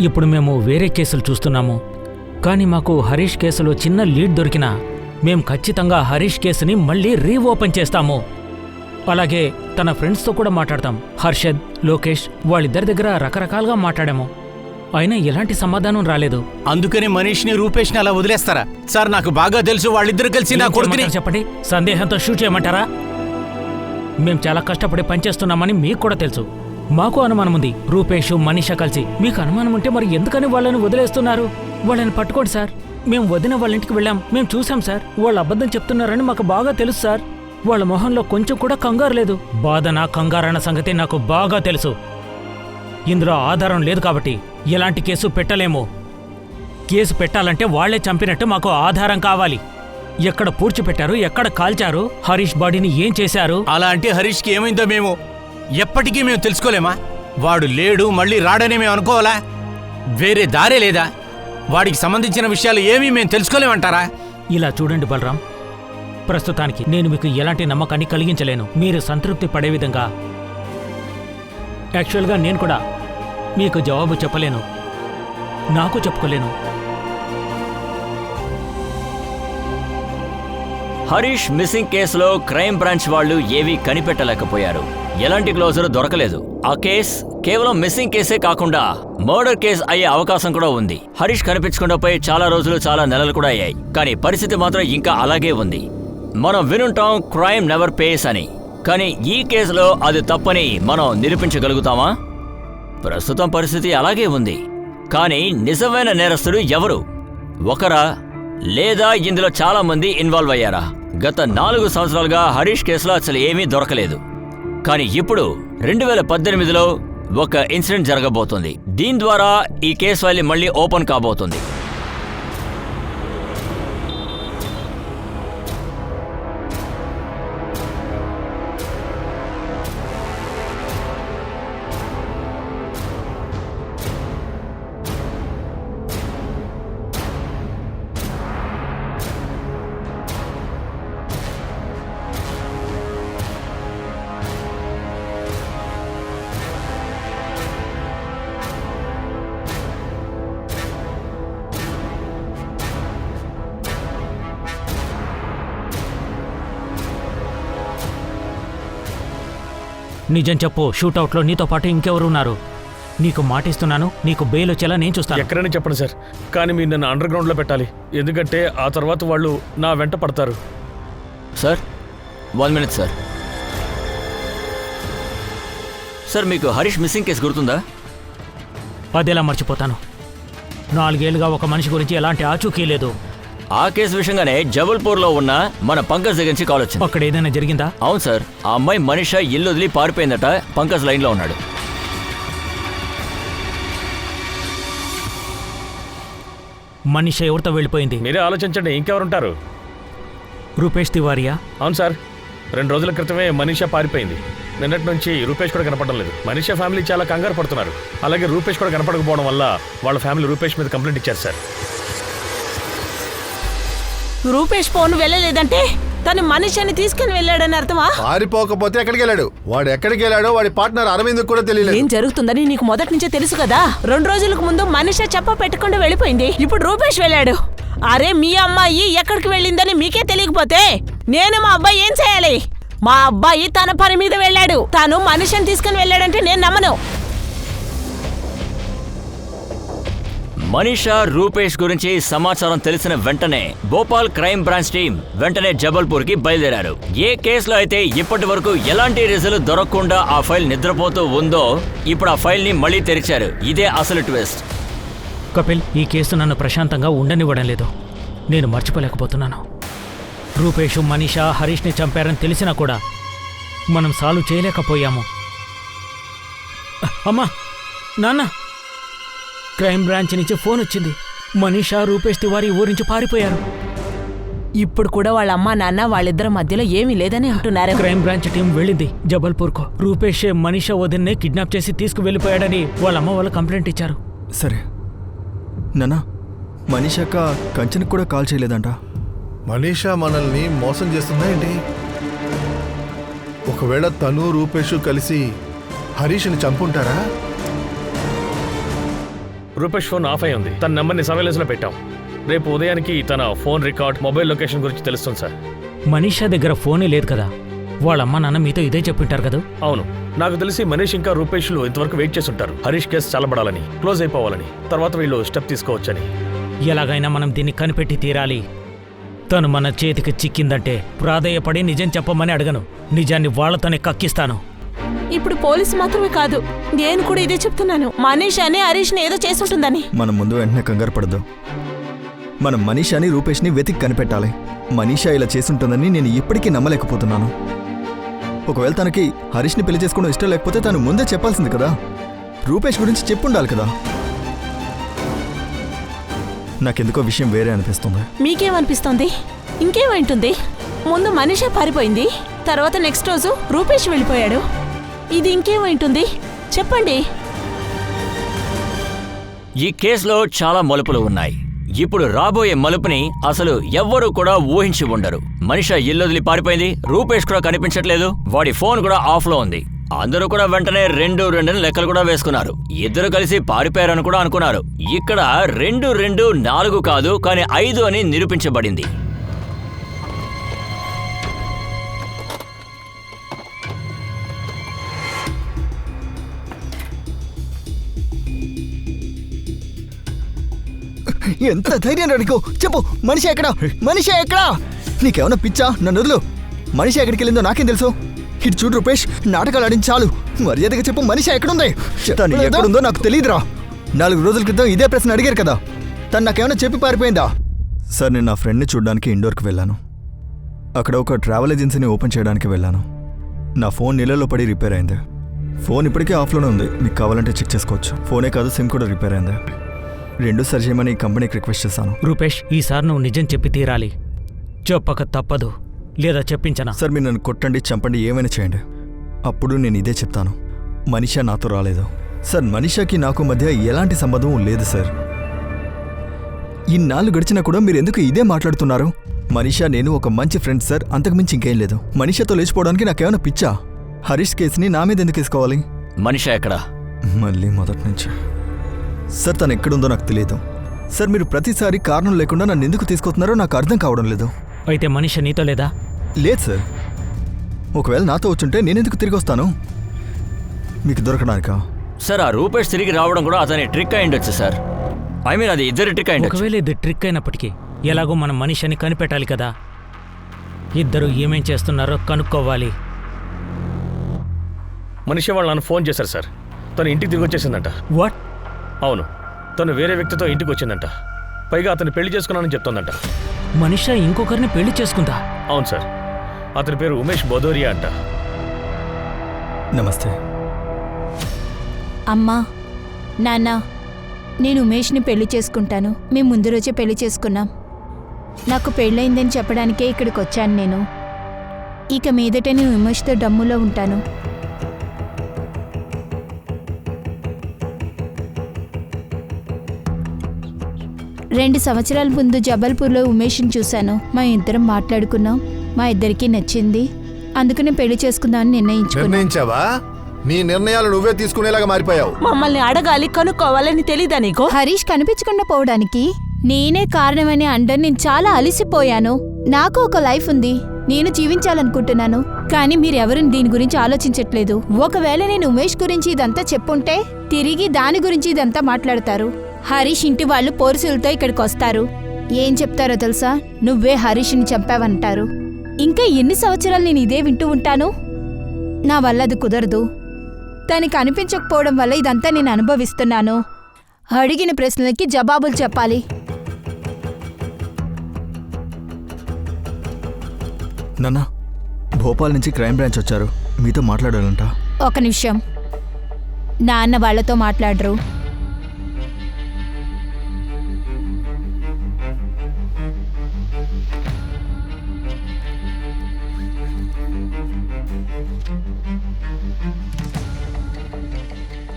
ఇప్పుడు మేము వేరే కేసులు చూస్తున్నాము. కానీ మాకు హరీష్ కేసులో చిన్న లీడ్ దొరికినా మేం ఖచ్చితంగా హరీష్ కేసుని మళ్ళీ రీఓపెన్ చేస్తాము. అలాగే తన ఫ్రెండ్స్తో కూడా మాట్లాడతాం. హర్షద్, లోకేష్, వాళ్ళిద్దరి దగ్గర రకరకాలుగా మాట్లాడాము. అయినా ఎలాంటి సమాధానం రాలేదు.
అందుకని మనీష్ని రూపేష్ని అలా వదిలేస్తారా? సార్, నాకు బాగా తెలుసు వాళ్ళిద్దరు కలిసి నా కొడుకుని...
చెప్పండి, సందేహంతో షూట్ చేయమంటారా? మేం చాలా కష్టపడి పనిచేస్తున్నామని మీకు కూడా తెలుసు. మాకు అనుమానం ఉంది. రూపేష్, మనీషా కలిసి. మీకు అనుమానం ఉంటే మరి ఎందుకని వాళ్ళని వదిలేస్తున్నారు? వాళ్ళని పట్టుకోండి సార్. మేము వదిన వాళ్ళ ఇంటికి వెళ్ళాం, మేము చూసాం సార్. వాళ్ళు అబద్ధం చెప్తున్నారని మాకు బాగా తెలుసు సార్. వాళ్ళ మొహంలో కొంచెం కూడా కంగారు లేదు. బాధన కంగారన్న సంగతి నాకు బాగా తెలుసు. ఇందులో ఆధారం లేదు కాబట్టి ఎలాంటి కేసు పెట్టలేము. కేసు పెట్టాలంటే వాళ్లే చంపినట్టు మాకు ఆధారం కావాలి. ఎక్కడ పూడ్చిపెట్టారు, ఎక్కడ కాల్చారు, హరీష్ బాడీని ఏం చేశారు?
అలా అంటే హరీష్కి ఏమైందో మేము ఎప్పటికీ మేము తెలుసుకోలేమా? వాడు లేడు, మళ్ళీ రాడని మేము అనుకోవాలా? వేరే దారే లేదా? వాడికి సంబంధించిన విషయాలు ఏమీ మేము తెలుసుకోలేమంటారా?
ఇలా చూడండి బలరాం, ప్రస్తుతానికి నేను మీకు ఎలాంటి నమ్మకాన్ని కలిగించలేను. మీరు సంతృప్తి పడే విధంగా యాక్చువల్గా నేను కూడా మీకు జవాబు చెప్పలేను, నాకు చెప్పుకోలేను.
హరీష్ మిస్సింగ్ కేసులో క్రైమ్ బ్రాంచ్ వాళ్ళు ఏవీ కనిపెట్టలేకపోయారు. ఎలాంటి క్లోజర్ దొరకలేదు. ఆ కేసు కేవలం మిస్సింగ్ కేసే కాకుండా మర్డర్ కేసు అయ్యే అవకాశం కూడా ఉంది. హరీష్ కనిపించకుండా పోయి చాలా రోజులు, చాలా నెలలు కూడా అయ్యాయి. కానీ పరిస్థితి మాత్రం ఇంకా అలాగే ఉంది. మనం వినుంటాం క్రైమ్ నెవర్ పేస్ అని. కానీ ఈ కేసులో అది తప్పని మనం నిరూపించగలుగుతామా? ప్రస్తుతం పరిస్థితి అలాగే ఉంది. కానీ నిజమైన నేరస్తుడు ఎవరు? ఒకరా లేదా ఇందులో చాలా మంది ఇన్వాల్వ్ అయ్యారా? గత 4 సంవత్సరాలుగా హరీష్ కేసులో అసలు ఏమీ దొరకలేదు. కానీ ఇప్పుడు 2018లో ఒక ఇన్సిడెంట్ జరగబోతుంది. దీని ద్వారా ఈ కేసు ఫైల్ మళ్ళీ ఓపెన్ కాబోతుంది.
నిజం చెప్పు, షూటౌట్లో నీతో పాటు ఇంకెవరు ఉన్నారు? నీకు మాటిస్తున్నాను, నీకు బెయిల్ వచ్చేలా నేను చూస్తాను.
ఎక్కడైనా చెప్పండి సార్, కానీ మీరు నన్ను అండర్ గ్రౌండ్లో పెట్టాలి. ఎందుకంటే ఆ తర్వాత వాళ్ళు నా వెంట పడతారు.
Sir 1 minute sir. సార్ మీకు హరీష్ మిస్సింగ్ కేసు గుర్తుందా?
అదెలా మర్చిపోతాను? 4 ఏళ్లుగా ఒక మనిషి గురించి ఎలాంటి ఆచూకీ లేదు.
ఆ కేసు విషయంగానే జబల్పూర్లో ఉన్న మన పంకజ్ దగ్గర నుంచి కాల్ వచ్చింది.
అక్కడ ఏదైనా జరిగిందా?
అవును సార్, ఆ అమ్మాయి మనీషా ఇల్లు వదిలి పారిపోయిందట. పంకజ్ లైన్లో ఉన్నాడు.
మనిషి ఎవరితో వెళ్ళిపోయింది?
మీరే ఆలోచించండి, ఇంకెవరుంటారు?
రూపేష్ తివారియా?
అవును సార్, 2 రోజుల క్రితమే మనీషా పారిపోయింది. నిన్నటి నుంచి రూపేష్ కూడా కనపడడం లేదు. మనీషా ఫ్యామిలీ చాలా కంగారు పడుతున్నారు. అలాగే రూపేష్ కూడా కనపడకపోవడం వల్ల వాళ్ళ ఫ్యామిలీ రూపేష్ మీద కంప్లైంట్ ఇచ్చారు సార్.
రూపేష్ ఫోన్ వెళ్ళలేదంటే తను మనిషిని తీసుకుని వెళ్ళాడని అర్థమా?
పారిపోకపోతే ఎక్కడికి వెళ్ళాడు? వాడు ఎక్కడికి వెళ్ళాడో వాడి పార్ట్నర్ అరవింద్ కూడా తెలియలేదు.
ఏం జరుగుతుందని నీకు మొదటి నుంచే తెలుసు కదా. 2 రోజులకు ముందు మనిషి చెప్ప పెట్టకుండా వెళ్ళిపోయింది. ఇప్పుడు రూపేష్ వెళ్ళాడు. అరే, మీ అమ్మాయి ఎక్కడికి వెళ్ళిందని మీకే తెలియకపోతే నేను మా అబ్బాయి ఏం చేయాలి? మా అబ్బాయి తన పని మీద వెళ్ళాడు. తాను మనిషిని తీసుకుని వెళ్ళాడంటే నేను నమ్మను.
మనీషా రూపేష్ గురించి సమాచారం తెలిసిన వెంటనే భోపాల్ క్రైమ్ బ్రాంచ్ టీం వెంటనే జబల్పూర్కి బయలుదేరారు. ఏ కేసులో అయితే ఇప్పటి వరకు ఎలాంటి రిజల్ట్ దొరకకుండా ఆ ఫైల్ నిద్రపోతూ ఉందో, ఇప్పుడు ఆ ఫైల్ని మళ్ళీ తెరిచారు. ఇదే అసలు ట్విస్ట్.
కపిల్, ఈ కేసు నన్ను ప్రశాంతంగా ఉండనివ్వడం లేదు. నేను మర్చిపోలేకపోతున్నాను. రూపేష్, మనీషా హరీష్ని చంపారని తెలిసినా కూడా మనం సాల్వ్ చేయలేకపోయాము. అమ్మా, నాన్న, క్రైమ్ బ్రాంచ్ నుంచి ఫోన్ వచ్చింది. మనీషా, రూపేష్ తివారీ ఊరి నుంచి పారిపోయారు.
ఇప్పుడు కూడా వాళ్ళ అమ్మా నాన్న వాళ్ళిద్దరి మధ్యలో ఏమీ లేదని అంటున్నారు.
క్రైమ్ బ్రాంచ్ టీం వెళ్ళింది జబల్పూర్కు. రూపేష్ మనీషా వదిన్నే కిడ్నాప్ చేసి తీసుకువెళ్ళిపోయాడని వాళ్ళ అమ్మ వాళ్ళు కంప్లైంట్ ఇచ్చారు.
సరే నానా, మనీషాక కంచెనికి కూడా కాల్ చేయలేదంట.
మనీషా మనల్ని మోసం చేస్తుందా ఏంటి? ఒకవేళ తను రూపేష్ కలిసి హరీష్ని చంపుంటారా?
రూపేష్ ఫోన్ ఆఫ్ అయి ఉంది. తన నెంబర్ని సర్వేలెన్స్లో పెట్టాం. రేపు ఉదయానికి తన ఫోన్ రికార్డ్, మొబైల్ లొకేషన్ గురించి తెలుస్తుంది సార్.
మనీషా దగ్గర ఫోనే లేదు కదా. వాళ్ళ అమ్మ నాన్న మీతో ఇదే చెప్పింటారు కదా.
అవును, నాకు తెలిసి మనీష్ ఇంకా రూపేష్లు ఇంతవరకు వెయిట్ చేస్తుంటారు. హరీష్ కేసు చల్లబడాలని, క్లోజ్ అయిపోవాలని, తర్వాత వీళ్ళు స్టెప్ తీసుకోవచ్చని.
ఎలాగైనా మనం దీన్ని కనిపెట్టి తీరాలి. తను మన చేతికి చిక్కిందంటే ప్రాధేయపడి నిజం చెప్పమని అడగను. నిజాన్ని వాళ్లతోనే కక్కిస్తాను.
ఇప్పుడు పోలీసు మాత్రమే కాదు, నేను కూడా ఇదే చెప్తున్నాను. మనీష్ అని హరీష్ని ఏదో చేసుంటుందని.
మనం ముందు వెంటనే కంగారు పడద్దు. మనం మనీషాని, రూపేష్ని వెతికి కనిపెట్టాలి. మనీషా ఇలా చేసుంటుందని నేను ఇప్పటికీ నమ్మలేకపోతున్నాను. ఒకవేళ తనకి హరీష్ని పెళ్లి చేసుకోవడం ఇష్టం లేకపోతే తను ముందే చెప్పాల్సింది కదా. రూపేష్ గురించి చెప్పుండాలి కదా. నాకెందుకో విషయం వేరే అనిపిస్తుంది.
మీకేమనిపిస్తోంది? ఇంకేమైంటుంది? ముందు మనీషా పారిపోయింది, తర్వాత నెక్స్ట్ రోజు రూపేష్ వెళ్ళిపోయాడు. ఇది ఇంకేమైంటుంది చెప్పండి.
ఈ కేసులో చాలా మలుపులు ఉన్నాయి. ఇప్పుడు రాబోయే మలుపుని అసలు ఎవ్వరూ కూడా ఊహించి ఉండరు. మనీషా ఇల్లొదిలి పారిపోయింది. రూపేష్ కూడా కనిపించట్లేదు. వాడి ఫోన్ కూడా ఆఫ్లో ఉంది. అందరూ కూడా వెంటనే 2 లెక్కలు కూడా వేసుకున్నారు. ఇద్దరు కలిసి పారిపోయారని కూడా అనుకున్నారు. ఇక్కడ 2 4 కాదు, కానీ 5 అని నిరూపించబడింది.
ఎంత ధైర్యం అడిగో చెప్పు. మనిషి ఎక్కడా? మనిషి ఎక్కడా? నీకేమన్నా పిచ్చా? నన్ను వదులు. మనిషి ఎక్కడికి వెళ్ళిందో నాకేం తెలుసు? ఇటు చూడు రూపేష్, నాటకాలు ఆడించి చాలు. మర్యాదగా చెప్పు, మనిషి ఎక్కడుంది? తను ఎక్కడుందో నాకు తెలియదురా. 4 రోజుల క్రితం ఇదే ప్రశ్న అడిగారు కదా. తను నాకేమైనా చెప్పి పారిపోయిందా? సార్, నేను నా ఫ్రెండ్ని చూడడానికి ఇండోర్కి వెళ్ళాను. అక్కడ ఒక ట్రావెల్ ఏజెన్సీని ఓపెన్ చేయడానికి వెళ్ళాను. నా ఫోన్ నీళ్ళలో పడి రిపేర్ అయింది. ఫోన్ ఇప్పటికే ఆఫ్లోనే ఉంది. మీకు కావాలంటే చెక్ చేసుకోవచ్చు. ఫోనే కాదు, సిమ్ కూడా రిపేర్ అయింది. 2 సరి చేయమని కంపెనీకి రిక్వెస్ట్ చేశాను.
రూపేష్, ఈసారి నువ్వు నిజం చెప్పి తీరాలి. చెప్పక తప్పదు, లేదా చెప్పించనా?
సార్, మీరు నన్ను కొట్టండి, చంపండి, ఏమైనా చేయండి. అప్పుడు నేను ఇదే చెప్తాను. మనీషా నాతో రాలేదు. సార్, మనీషాకి నాకు మధ్య ఎలాంటి సంబంధం లేదు సార్. ఇన్నాళ్ళు గడిచినా కూడా మీరు ఎందుకు ఇదే మాట్లాడుతున్నారు? మనీషా నేను ఒక మంచి ఫ్రెండ్ సార్, అంతకుమించి ఇంకేం లేదు. మనీషాతో లేచిపోవడానికి నాకేమైనా పిచ్చా? హరీష్ కేసుని నా మీద ఎందుకు వేసుకోవాలి?
మనీషా ఎక్కడా?
మళ్ళీ మొదటి నుంచి. సార్, తను ఎక్కడుందో నాకు తెలియదు. సార్, మీరు ప్రతిసారి కారణం లేకుండా నన్ను ఎందుకు తీసుకొస్తున్నారో నాకు అర్థం కావడం లేదు.
అయితే మనీషా నీతో లేదా?
లేదు సార్. ఒకవేళ నాతో వచ్చుంటే నేనెందుకు తిరిగి వస్తాను? మీకు దొరకడానికా?
సార్ ఆ రూపేష్ తిరిగి రావడం కూడా అతని ట్రిక్ అయిండొచ్చు సార్. ఐ మీన్ అది ఇద్దరి ట్రిక్ అయిండొచ్చు.
ఒకవేళ ఇది ట్రిక్ అయినప్పటికీ ఎలాగో మనం మనిషిని కనిపెట్టాలి కదా. ఇద్దరు ఏమేం చేస్తున్నారో కనుక్కోవాలి.
మనిషి వాళ్ళు నన్ను ఫోన్ చేశారు సార్. తను ఇంటికి తిరిగి వచ్చేసిందంట.
వాట్?
అవును, తను వేరే వ్యక్తితో ఇంటికి వచ్చిందంట. పైగా అతను పెళ్లి చేసుకున్నానని చెప్తోందంట.
మనిష ఇంకొకరిని పెళ్లి చేసుకుందా?
అవును సార్, అతని పేరు ఉమేష్ బదోరియా అంట.
నమస్తే.
అమ్మా, నాన్న, నేను ఉమేష్ని పెళ్లి చేసుకుంటాను. మేము ముందు రోజే పెళ్లి చేసుకున్నాం. నాకు పెళ్ళయిందని చెప్పడానికే ఇక్కడికి వచ్చాను నేను. ఇక మీదట నేను ఉమేష్తో డమ్ములో ఉంటాను. రెండు సంవత్సరాల ముందు జబల్పూర్లో ఉమేష్ని చూశాను. మా ఇద్దరం మాట్లాడుకున్నాం. మా ఇద్దరికీ నచ్చింది. అందుకనే పెళ్లి చేసుకుందామని
నిర్ణయించావా? నీ నిర్ణయాలు నువ్వే తీసుకునేలాగా మారిపోయావు.
మమ్మల్ని అడగాలి, కనుక్కోవాలని తెలీదా నీకు?
హరీష్ కనిపించకుండా పోవడానికి నేనే కారణమని అంటే నేను చాలా అలసిపోయాను. నాకు ఒక లైఫ్ ఉంది, నేను జీవించాలనుకుంటున్నాను. కానీ మీరెవరు దీని గురించి ఆలోచించట్లేదు. ఒకవేళ నేను ఉమేష్ గురించి ఇదంతా చెప్పుంటే తిరిగి దాని గురించి ఇదంతా మాట్లాడతారు. హరీష్ ఇంటి వాళ్ళు పోలీసులతో ఇక్కడికి వస్తారు. ఏం చెప్తారో తెలుసా? నువ్వే హరీష్ని చంపావంటారు. ఇంకా ఎన్ని సంవత్సరాలు నేను ఇదే వింటూ ఉంటాను? నా వల్ల అది కుదరదు. తనకి అనిపించకపోవడం వల్ల ఇదంతా నేను అనుభవిస్తున్నాను. అడిగిన ప్రశ్నలకి జవాబులు చెప్పాలి.
నాన్న, భోపాల్ నుంచి క్రైమ్ బ్రాంచ్ వచ్చారు, మీతో మాట్లాడాలంట.
ఒక నిమిషం. నాన్న వాళ్ళతో మాట్లాడరు.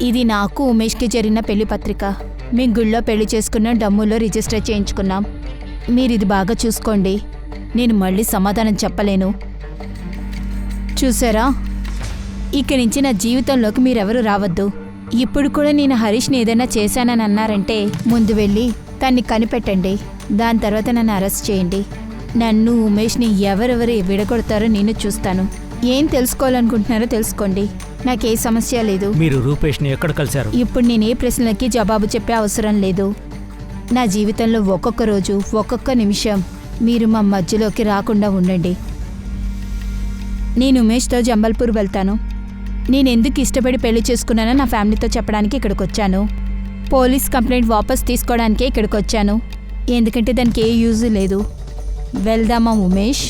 ఇది నాకు ఉమేష్కి జరిగిన పెళ్లి పత్రిక. మేము గుళ్ళో పెళ్లి చేసుకున్న డమ్ములో రిజిస్టర్ చేయించుకున్నాం. మీరు ఇది బాగా చూసుకోండి. నేను మళ్ళీ సమాధానం చెప్పలేను. చూసారా, ఇక్కడి నుంచి నా జీవితంలోకి మీరెవరూ రావద్దు. ఇప్పుడు కూడా నేను హరీష్ని ఏదైనా చేశానని అన్నారంటే ముందు వెళ్ళి తన్ని కనిపెట్టండి. దాని తర్వాత నన్ను అరెస్ట్ చేయండి. నన్ను ఉమేష్ని ఎవరెవరు విడగొడతారో నేను చూస్తాను. ఏం తెలుసుకోవాలనుకుంటున్నారో తెలుసుకోండి. నాకే సమస్య లేదు.
మీరు రూపేష్ని ఎక్కడ కలిశారు?
ఇప్పుడు నేను ఏ ప్రశ్నలకి జవాబు చెప్పే అవసరం లేదు. నా జీవితంలో ఒక్కొక్క రోజు, ఒక్కొక్క నిమిషం మీరు మా మధ్యలోకి రాకుండా ఉండండి. నేను ఉమేష్తో జంబల్పూర్ వెళ్తాను. నేను ఎందుకు ఇష్టపడి పెళ్లి చేసుకున్నానో నా ఫ్యామిలీతో చెప్పడానికి ఇక్కడికి వచ్చాను. పోలీస్ కంప్లైంట్ వాపస్ తీసుకోవడానికే ఇక్కడికి వచ్చాను. ఎందుకంటే దానికి ఏ యూజ్ లేదు. వెళ్దామా ఉమేష్?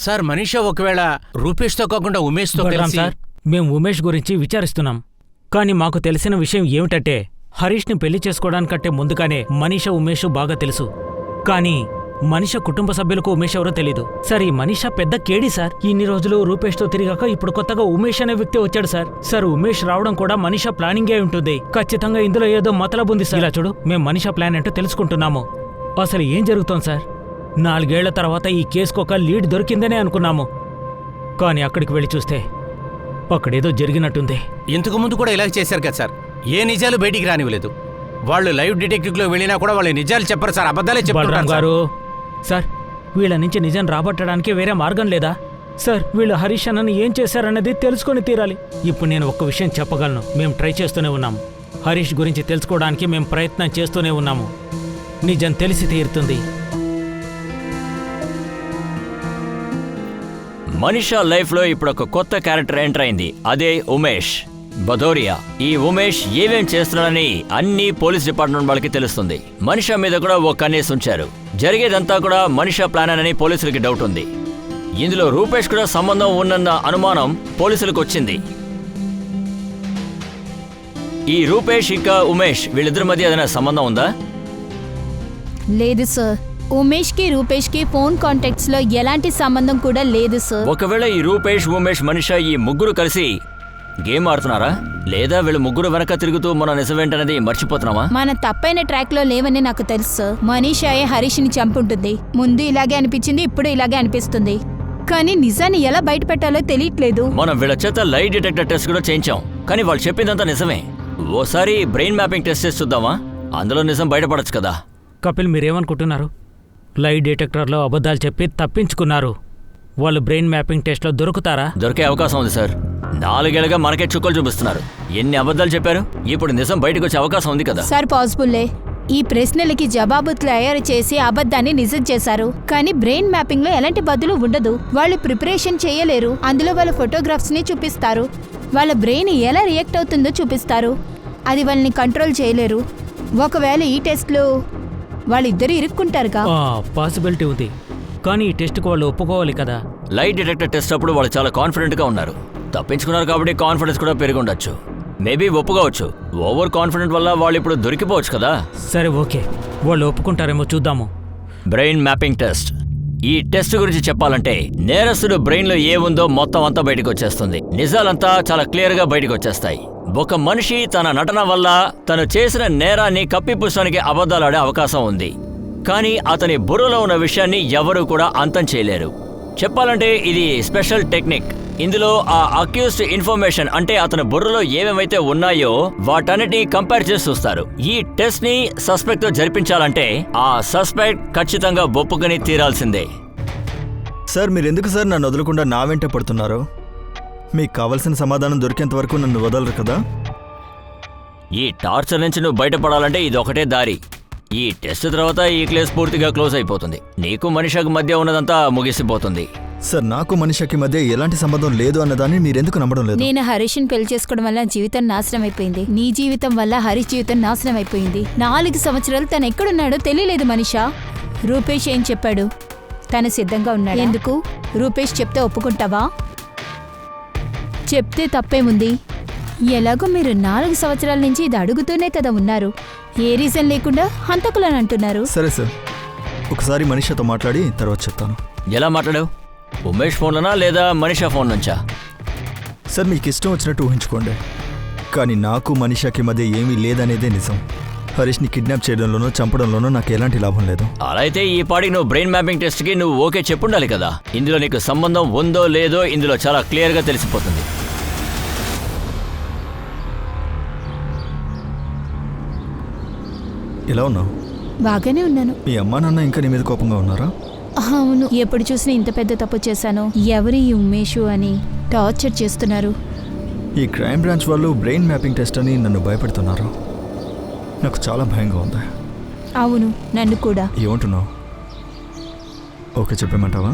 సార్, మనీషా ఒకవేళ రూపేష్తో కాకుండా ఉమేష్తో
బలరాం
కలిసి...
సార్, మేం ఉమేష్ గురించి విచారిస్తున్నాం. కానీ మాకు తెలిసిన విషయం ఏమిటంటే హరీష్ని పెళ్లి చేసుకోవడానికంటే ముందుగానే మనీషా ఉమేష్ బాగా తెలుసు. కానీ మనీషా కుటుంబ సభ్యులకు ఉమేష్ ఎవరో తెలీదు. సార్, ఈ మనీషా పెద్ద కేడి సార్. ఇన్ని రోజులు రూపేష్తో తిరిగాక ఇప్పుడు కొత్తగా ఉమేష్ అనే వ్యక్తి వచ్చాడు సార్. సార్, ఉమేష్ రావడం కూడా మనీషా ప్లానింగే ఉంటుంది. ఖచ్చితంగా ఇందులో ఏదో మతలబు ఉంది సార్. ఇలా చూడు, మేం మనీషా ప్లాన్ ఏంటో తెలుసుకుంటున్నాము. అసలు ఏం జరుగుతోంది సార్? 4 ఏళ్ల తర్వాత ఈ కేసుకు ఒక లీడ్ దొరికిందనే అనుకున్నాము. కానీ అక్కడికి వెళ్ళి చూస్తే అక్కడేదో జరిగినట్టుంది.
ఇంతకు ముందు కూడా ఇలా చేశారు కదా సార్. ఏ నిజాలు బయటికి రానివ్వలేదు. వాళ్ళు లైవ్ డిటెక్టివ్లో వెళ్ళినా కూడా వాళ్ళు నిజాలు చెప్పరు సార్, అబద్ధాలే
బలరాం
చెప్తారు
గారు. సార్, వీళ్ళ నుంచి నిజం రాబట్టడానికి వేరే మార్గం లేదా? సార్, వీళ్ళు హరీష్ అన్నని ఏం చేశారన్నది తెలుసుకొని తీరాలి. ఇప్పుడు నేను ఒక్క విషయం చెప్పగలను. మేము ట్రై చేస్తూనే ఉన్నాము. హరీష్ గురించి తెలుసుకోవడానికి మేము ప్రయత్నం చేస్తూనే ఉన్నాము. నిజం తెలిసి తీరుతుంది.
మనీషా లైఫ్లో ఇప్పుడు ఒక కొత్త క్యారెక్టర్ ఎంటర్ అయింది. అదే ఉమేష్ బదోరియా. ఈ ఉమేష్ ఏమేం చేస్తున్నాడని అన్ని పోలీస్ డిపార్ట్మెంట్ వాళ్ళకి తెలుస్తుంది. మనీషా మీద కూడా ఓ కన్నేసి ఉంచారు. జరిగేదంతా కూడా మనీషా ప్లాన్ అని పోలీసులకి డౌట్ ఉంది. ఇందులో రూపేష్ కూడా సంబంధం ఉన్నన్న అనుమానం పోలీసులకు వచ్చింది. ఈ రూపేష్ ఇంకా ఉమేష్ వీళ్ళిద్దరి మధ్య ఏదైనా సంబంధం ఉందా?
లేదు సార్. ఉమేష్కి రూపేష్కి ఫోన్ కాంటాక్ట్స్లో ఎలాంటి సంబంధం కూడా లేదు సార్.
ఒకవేళ ఈ రూపేష్ ఉమేష్ మనీషా ఈ ముగ్గురు కలిసి గేమ్ ఆడుతున్నారా, లేదా వీళ్ళు ముగ్గురు వెనక తిరుగుతూ మన నిజమేంటనేది మర్చిపోతున్నావా?
మన తప్పైన ట్రాక్లో లేవని నాకు తెలుసు సార్. మనీషాయే హరీష్ని చంపుంటుంది. ముందు ఇలాగే అనిపించింది, ఇప్పుడు ఇలాగే అనిపిస్తుంది. కానీ నిజాన్ని ఎలా బయట పెట్టాలో తెలియట్లేదు.
మనం వీళ్ళ చేత లై డిటెక్టర్ టెస్ట్ కూడా చేయించాం, కానీ వాళ్ళు చెప్పిందంతా నిజమే. ఓసారి బ్రెయిన్ మ్యాపింగ్ టెస్ట్ చేసి చూద్దామా? అందులో నిజం బయటపడచ్చు కదా.
కపిల్ మీరేమనుకుంటున్నారు? లై డిటెక్టర్లో అబద్ధాలు చెప్పి తప్పించుకున్నారు. వాళ్ళు బ్రెయిన్ మ్యాపింగ్ టెస్ట్లో దొరుకుతారా?
దొరికే అవకాశం ఉంది సార్. 4 ఏళ్ళుగా మనకే చుక్కలు చూపిస్తున్నారు. ఎన్ని అబద్ధాలు చెప్పారు, ఇప్పుడు నిజం బయటకు వచ్చే అవకాశం ఉంది కదా.
సార్ పాసిబుల్లే. ఈ ప్రశ్నలకి జవాబు తయారు చేసి అబద్ధాన్ని నిజం చేశారు. కానీ బ్రెయిన్ మ్యాపింగ్ లో ఎలాంటి బదులు ఉండదు. వాళ్ళు ప్రిపరేషన్ చేయలేరు. అందులో వాళ్ళ ఫోటోగ్రాఫ్స్ ని చూపిస్తారు. వాళ్ళ బ్రెయిన్ ఎలా రియాక్ట్ అవుతుందో చూపిస్తారు. అది వాళ్ళని కంట్రోల్ చేయలేరు. ఒకవేళ ఈ టెస్ట్లో వాళ్ళిద్దరు ఇరుక్కుంటారుగా.
పాసిబిలిటీ ఉంది, కానీ ఈ టెస్ట్కి వాళ్ళు ఒప్పుకోవాలి కదా.
లై డిటెక్టర్ టెస్ట్ అప్పుడు వాళ్ళు చాలా కాన్ఫిడెంట్ గా ఉన్నారు. తప్పించుకున్నారు కాబట్టి కాన్ఫిడెన్స్ కూడా పెరిగి ఉండొచ్చు. మేబీ ఒప్పుకోవచ్చు. ఓవర్ కాన్ఫిడెంట్ వల్ల వాళ్ళు ఇప్పుడు దొరికిపోవచ్చు కదా.
సరే ఓకే, వాళ్ళు ఒప్పుకుంటారేమో చూద్దాము.
Brain mapping test. ఈ టెస్ట్ గురించి చెప్పాలంటే నేరస్తుడు బ్రెయిన్ లో ఏముందో మొత్తం అంతా బయటకు వచ్చేస్తుంది. నిజాలంతా చాలా క్లియర్ గా బయటకు వచ్చేస్తాయి. ఒక మనిషి తన నటన వల్ల తను చేసిన నేరాన్ని కప్పిపుచ్చడానికి అబద్ధాలాడే అవకాశం ఉంది. కానీ అతని బుర్రలో ఉన్న విషయాన్ని ఎవరూ కూడా అంతం చేయలేరు. చెప్పాలంటే ఇది స్పెషల్ టెక్నిక్. ఇందులో ఆ అక్యూజ్డ్ ఇన్ఫర్మేషన్ అంటే అతని బుర్రలో ఏమేమైతే ఉన్నాయో వాటన్నిటిని కంపేర్ చేసి చూస్తారు. ఈ టెస్ట్ ని సస్పెక్ట్ తో జరిపించాలంటే ఆ సస్పెక్ట్ ఖచ్చితంగా ఒప్పుకొని తీరాల్సిందే.
సార్ మీరెందుకు సార్ నన్ను వదలకుండా నా వెంట పడుతున్నారు? మీకు కావలసిన సమాధానం దొరికేంత వరకు నన్ను వదలరు కదా.
ఈ టార్చర్ నుంచి నువ్వు బయటపడాలంటే ఇది ఒకటే దారి. ఈ టెస్ట్ తర్వాత ఈ కేసు పూర్తిగా క్లోజ్ అయిపోతుంది. నీకు మనిషికి మధ్య ఉన్నదంతా ముగిసిపోతుంది.
సార్ నాకు మనిషికి మధ్య ఎలాంటి సంబంధం లేదు అన్నదాన్ని మీరెందుకు నమ్మడం లేదు?
నేను హరీష్ని పెళ్లి చేసుకోవడం వల్ల జీవితం నాశనం అయిపోయింది. నీ జీవితం వల్ల హరీష్ జీవితం నాశనం అయిపోయింది. 4 సంవత్సరాలు తను ఎక్కడున్నాడో తెలియలేదు మనీషా. రూపేష్ ఏం చెప్పాడు? తను సిద్ధంగా ఉన్నాడు. ఎందుకు? రూపేష్ చెప్తే ఒప్పుకుంటావా? చెప్తే తప్పేముంది? ఎలాగో మీరు 4 సంవత్సరాల నుంచి ఇది అడుగుతూనే కదా ఉన్నారు. ఏ రీజన్ లేకుండా హంతకులని అంటున్నారు.
సరే సార్, ఒకసారి మనిషితో మాట్లాడి తర్వాత చెప్తాను.
ఎలా మాట్లాడావు? ఉమేష్ ఫోన్లోనా లేదా మనీషా ఫోన్ నుంచా?
సార్ మీకు ఇష్టం వచ్చినట్టు ఊహించుకోండి, కానీ నాకు మనిషాకి మధ్య ఏమీ లేదనేదే నిజం. హరీష్ని కిడ్నాప్ చేయడంలోనూ చంపడంలోనూ నాకు ఎలాంటి లాభం లేదు.
అలా అయితే ఈ పాటికి నువ్వు బ్రెయిన్ మ్యాపింగ్ టెస్ట్కి నువ్వు ఓకే చెప్పుండాలి కదా. ఇందులో నీకు సంబంధం ఉందో లేదో ఇందులో చాలా క్లియర్గా తెలిసిపోతుంది.
ఎలా ఉన్నావు?
బాగానే ఉన్నాను.
మీ అమ్మా నాన్న ఇంకా నీ మీద కోపంగా ఉన్నారా?
అవును, ఎప్పుడు చూసినా ఇంత పెద్ద తప్పు చేశాను. ఎవరి ఈ ఉమేషు అని టార్చర్ చేస్తున్నారు.
ఈ క్రైమ్ బ్రాంచ్ వాళ్ళు బ్రెయిన్ మ్యాపింగ్ టెస్ట్ అని నన్ను భయపెడుతున్నారు. నాకు చాలా భయంగా ఉంది.
అవును, నన్ను కూడా.
ఏమంటున్నావు? ఓకే చెప్పేమంటావా?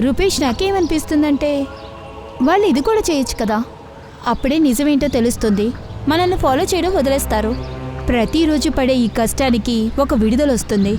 రూపేష్ నాకేమనిపిస్తుందంటే వాళ్ళు ఇది కూడా చేయొచ్చు కదా. అప్పుడే నిజమేంటో తెలుస్తుంది. మనల్ని ఫాలో చేయడం వదిలేస్తారు. ప్రతిరోజు పడే ఈ కష్టానికి ఒక విడుదల వస్తుంది.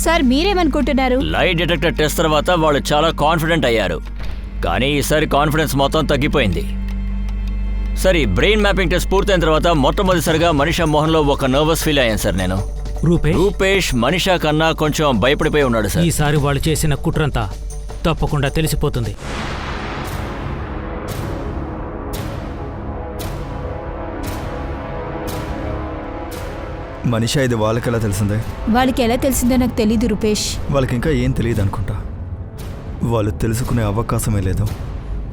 సార్ మీరేమనుకుంటున్నారు?
లై డిటెక్టర్ టెస్ట్ తర్వాత వాళ్ళు చాలా కాన్ఫిడెంట్ అయ్యారు, కానీ ఈసారి కాన్ఫిడెన్స్ మొత్తం తగ్గిపోయింది. సరే, బ్రెయిన్ మ్యాపింగ్ టెస్ట్ పూర్తయిన తర్వాత మొట్టమొదటిసారిగా మనీషా మోహన్లో ఒక నర్వస్ ఫీల్ అయ్యాను సార్ నేను. రూపేష్ మనీషా కన్నా కొంచెం భయపడిపోయి ఉన్నాడు సార్.
ఈసారి వాళ్ళు చేసిన కుట్రంతా తప్పకుండా తెలిసిపోతుంది.
మనిషా ఇది వాళ్ళకి ఎలా తెలిసిందే?
వాళ్ళకి ఎలా తెలిసిందో నాకు తెలీదు రూపేష్.
వాళ్ళకి ఇంకా ఏం తెలియదు అనుకుంటా. వాళ్ళు తెలుసుకునే అవకాశమే లేదు.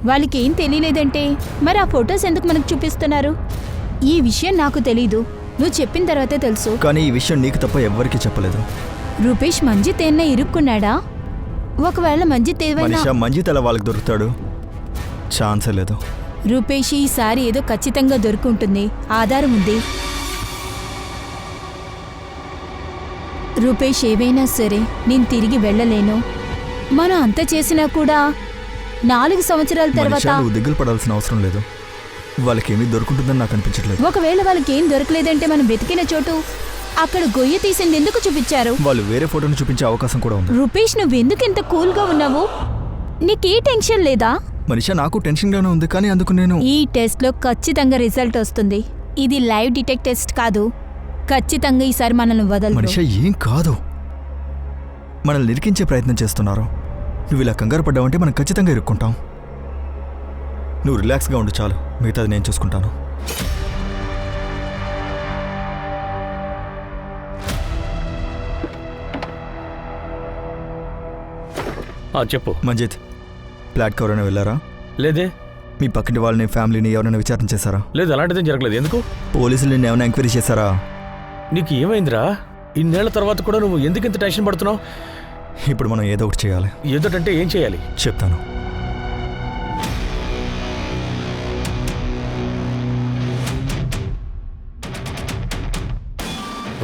వాళ్ళకి ఏం తెలియలేదంటే మరి ఆ ఫొటోస్ ఎందుకు మనకు చూపిస్తున్నారు? ఈ విషయం నాకు తెలీదు, నువ్వు చెప్పిన తర్వాతే తెలుసు.
కానీ ఈ విషయం నీకు తప్ప ఎవ్వరికీ చెప్పలేదు.
రూపేష్ మంజిత్ ఏమైనా ఇరుక్కున్నాడా? ఒకవేళ మంజిత్ ఏమైనా...
మనిషా మంజిత్ ఎలా వాళ్ళకి దొరుకుతాడు? ఛాన్సే లేదు.
రూపేష్ ఈసారి ఏదో ఖచ్చితంగా దొరుకుంటుంది, ఆధారం ఉంది. రూపేష్ ఏవైనా సరే నేను తిరిగి వెళ్ళలేను. మనం అంత చేసినా కూడా 4 సంవత్సరాల తర్వాత...
మనిషా, నువ్వు దిగులు పడాల్సిన అవసరం లేదు. వాళ్ళకేమీ దొరుకుంటుందని నాకు అనిపించట్లేదు.
ఒకవేళ వాళ్ళకి ఏం దొరకలేదంటే మనం వెతికిన చోటు అక్కడ గొయ్యి తీసింది ఎందుకు చూపించారు?
వాళ్ళు వేరే ఫోటోను చూపించే అవకాశం కూడా ఉంది.
రూపేష్, నువ్వెందుకు ఇంత కూల్గా ఉన్నావు? నీకే టెన్షన్ లేదా?
మనిషా, నాకు టెన్షన్గానే ఉంది, కానీ అందుకు నేను...
ఈ టెస్ట్లో ఖచ్చితంగా రిజల్ట్ వస్తుంది. ఇది లైవ్ డిటెక్ట్ టెస్ట్ కాదు. ఖచ్చితంగా ఈసారి మనల్ని వదలరు.
మనిషా, ఏం కాదు. మనల్ని నిరికించే ప్రయత్నం చేస్తున్నారు. నువ్వు ఇలా కంగారు పడ్డావంటే మనం ఖచ్చితంగా ఇరుక్కుంటాం. నువ్వు రిలాక్స్గా ఉండు చాలు, మిగతాది నేను చూసుకుంటాను.
చెప్పు.
మంజిత్, ఫ్లాట్కి ఎవరైనా వెళ్ళారా?
లేదే.
మీ పక్కటి వాళ్ళని, ఫ్యామిలీని ఎవరైనా విచారణ చేశారా?
లేదు, అలాంటిదేం జరగలేదు. ఎందుకు?
పోలీసులు నిన్ను ఏమైనా ఎంక్వైరీ చేశారా?
నీకు ఏమైందిరా? ఇన్నేళ్ల తర్వాత కూడా నువ్వు ఎందుకు ఇంత టెన్షన్ పడుతున్నావు?
ఇప్పుడు మనం ఏదో ఒకటి చేయాలి.
ఏదోటంటే ఏం చేయాలి?
చెప్తాను.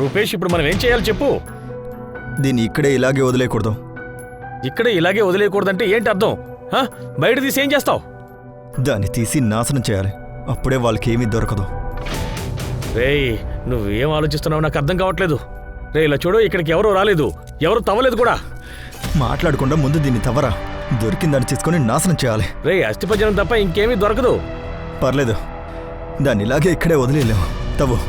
రూపేష్, ఇప్పుడు మనం ఏం చేయాలి చెప్పు.
దీన్ని ఇక్కడే ఇలాగే వదిలేయకూడదు.
ఇక్కడే ఇలాగే వదిలేయకూడదంటే ఏంటి అర్థం? బయట తీసి ఏం చేస్తావు?
దాన్ని తీసి నాశనం చేయాలి. అప్పుడే వాళ్ళకి ఏమీ దొరకదు.
రేయ్, నువ్వేం ఆలోచిస్తున్నావు నాకు అర్థం కావట్లేదు. రే, ఇలా చూడు, ఇక్కడికి ఎవరూ రాలేదు, ఎవరు తవ్వలేదు కూడా.
మాట్లాడకుండా ముందు దీన్ని తవ్వరా. దొరికిందాన్ని తీసుకొని నాశనం చేయాలి.
రే, అస్థిపంజరం తప్ప ఇంకేమీ దొరకదు.
పర్లేదు, దాన్ని ఇలాగే ఇక్కడే వదిలేలేము. తవ్వు.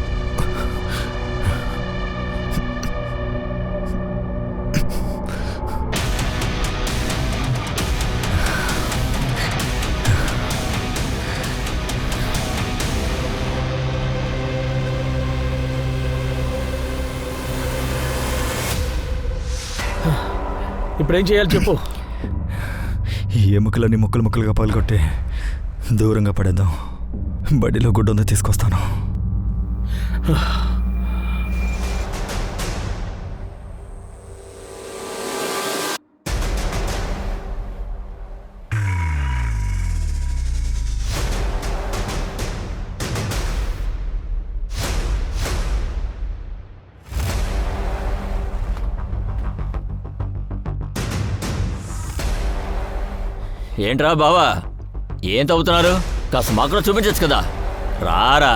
ఇప్పుడేం చేయాలి చెప్పు.
ఈ ఎముకలని ముక్కలు ముక్కలుగా పగలగొట్టి దూరంగా పడేద్దాం. బడిలో గుడ్డొంద తీసుకొస్తాను.
ఏంట్రా బావా, ఏం తవ్వుతున్నారు? కాస్త మాకు కూడా చూపించచ్చు కదా. రారా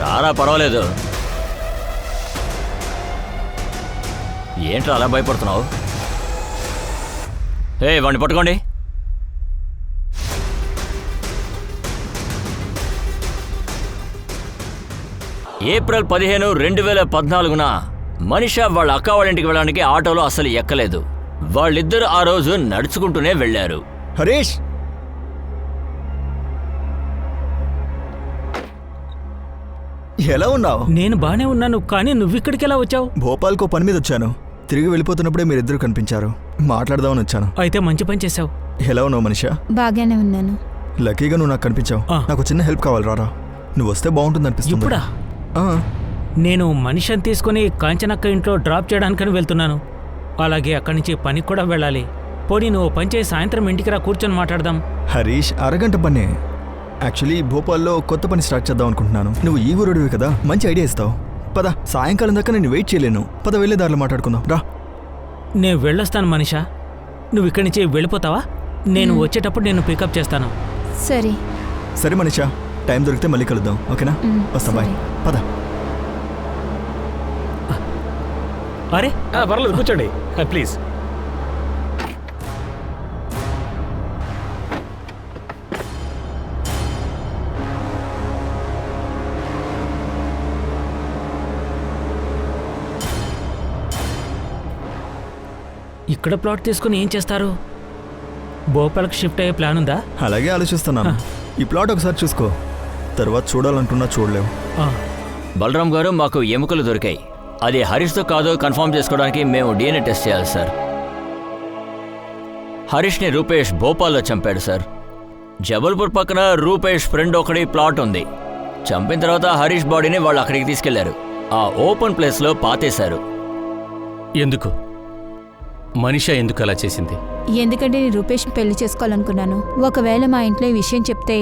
రారా, పర్వాలేదు. ఏంట్రా అలా భయపడుతున్నావు? వాడిని పట్టుకోండి. ఏప్రిల్ 15, 2014న మనీషా వాళ్ళ అక్క వాళ్ళ ఇంటికి వెళ్ళడానికి ఆటోలో అసలు ఎక్కలేదు. వాళ్ళిద్దరూ ఆ రోజు నడుచుకుంటూనే వెళ్ళారు.
హరీష్, ఎలా ఉన్నావు?
నేను బానే ఉన్నాను, కానీ నువ్విక్కడికి ఎలా వచ్చావు?
భోపాల్కో పని మీద వచ్చాను. తిరిగి వెళ్ళిపోతున్నప్పుడే మీరిద్దరు కనిపించారు. మాట్లాడదామని వచ్చాను.
అయితే మంచి పని చేశావు.
ఎలా ఉన్నావు మనిషా?
బాగానే ఉన్నాను.
లక్కీగా నువ్వు నాకు కనిపించావు. నాకు చిన్న హెల్ప్ కావాలి, రారా. నువ్వు వస్తే బాగుంటుంది అనిపిస్తుంది.
ఇప్పుడా? నేను మనిషిని తీసుకుని కాంచనక్క ఇంట్లో డ్రాప్ చేయడానికని వెళ్తున్నాను. అలాగే అక్కడి నుంచి పనికి కూడా వెళ్ళాలి. పోనీ నువ్వు పని చేసి సాయంత్రం ఇంటికి రా, కూర్చొని మాట్లాడదాం.
హరీష్, అరగంట పనే. యాక్చువల్లీ భోపాల్లో కొత్త పని స్టార్ట్ చేద్దాం అనుకుంటున్నాను. నువ్వు ఈ ఊరుడివి కదా, మంచి ఐడియా ఇస్తావు. పద, సాయంకాలం దాకా నేను వెయిట్ చేయలేను. పద, వెళ్ళే దారిలో మాట్లాడుకుందాం రా.
నేను వెళ్ళొస్తాను మనిషా. నువ్వు ఇక్కడి నుంచి వెళ్ళిపోతావా? నేను వచ్చేటప్పుడు నేను పికప్ చేస్తాను.
సరే
సరే మనిషా, టైం దొరికితే మళ్ళీ కలుద్దాం, ఓకేనా? వస్తా, బాయ్. పద.
అరే
పర్లేదు, కూర్చోండి ప్లీజ్.
ఇక్కడ ప్లాట్ తీసుకుని ఏం చేస్తారు? భోపాల్కి షిఫ్ట్ అయ్యే ప్లాన్ ఉందా?
అలాగే ఆలోచిస్తున్నాను. ఈ ప్లాట్ ఒకసారి చూసుకో, తర్వాత చూడాలంటున్నా చూడలేవు.
బలరాం గారు, మాకు ఎముకలు దొరికాయి. అది హరీష్తో కాదో కన్ఫర్మ్ చేసుకోవడానికి మేము DNA టెస్ట్ చేయాలి సార్. హరీష్ని రూపేష్ భోపాల్లో చంపాడు సార్. జబల్పూర్ పక్కన రూపేష్ ఫ్రెండ్ ఒకటి ప్లాట్ ఉంది. చంపిన తర్వాత హరీష్ బాడీని వాళ్ళు అక్కడికి తీసుకెళ్లారు. ఆ ఓపెన్ ప్లేస్లో పాతేశారు.
ఎందుకు? మనిషా ఎందుకు అలా చేసింది?
ఎందుకంటే నేను రూపేష్ పెళ్లి చేసుకోవాలనుకున్నాను. ఒకవేళ మా ఇంట్లో ఈ విషయం చెప్తే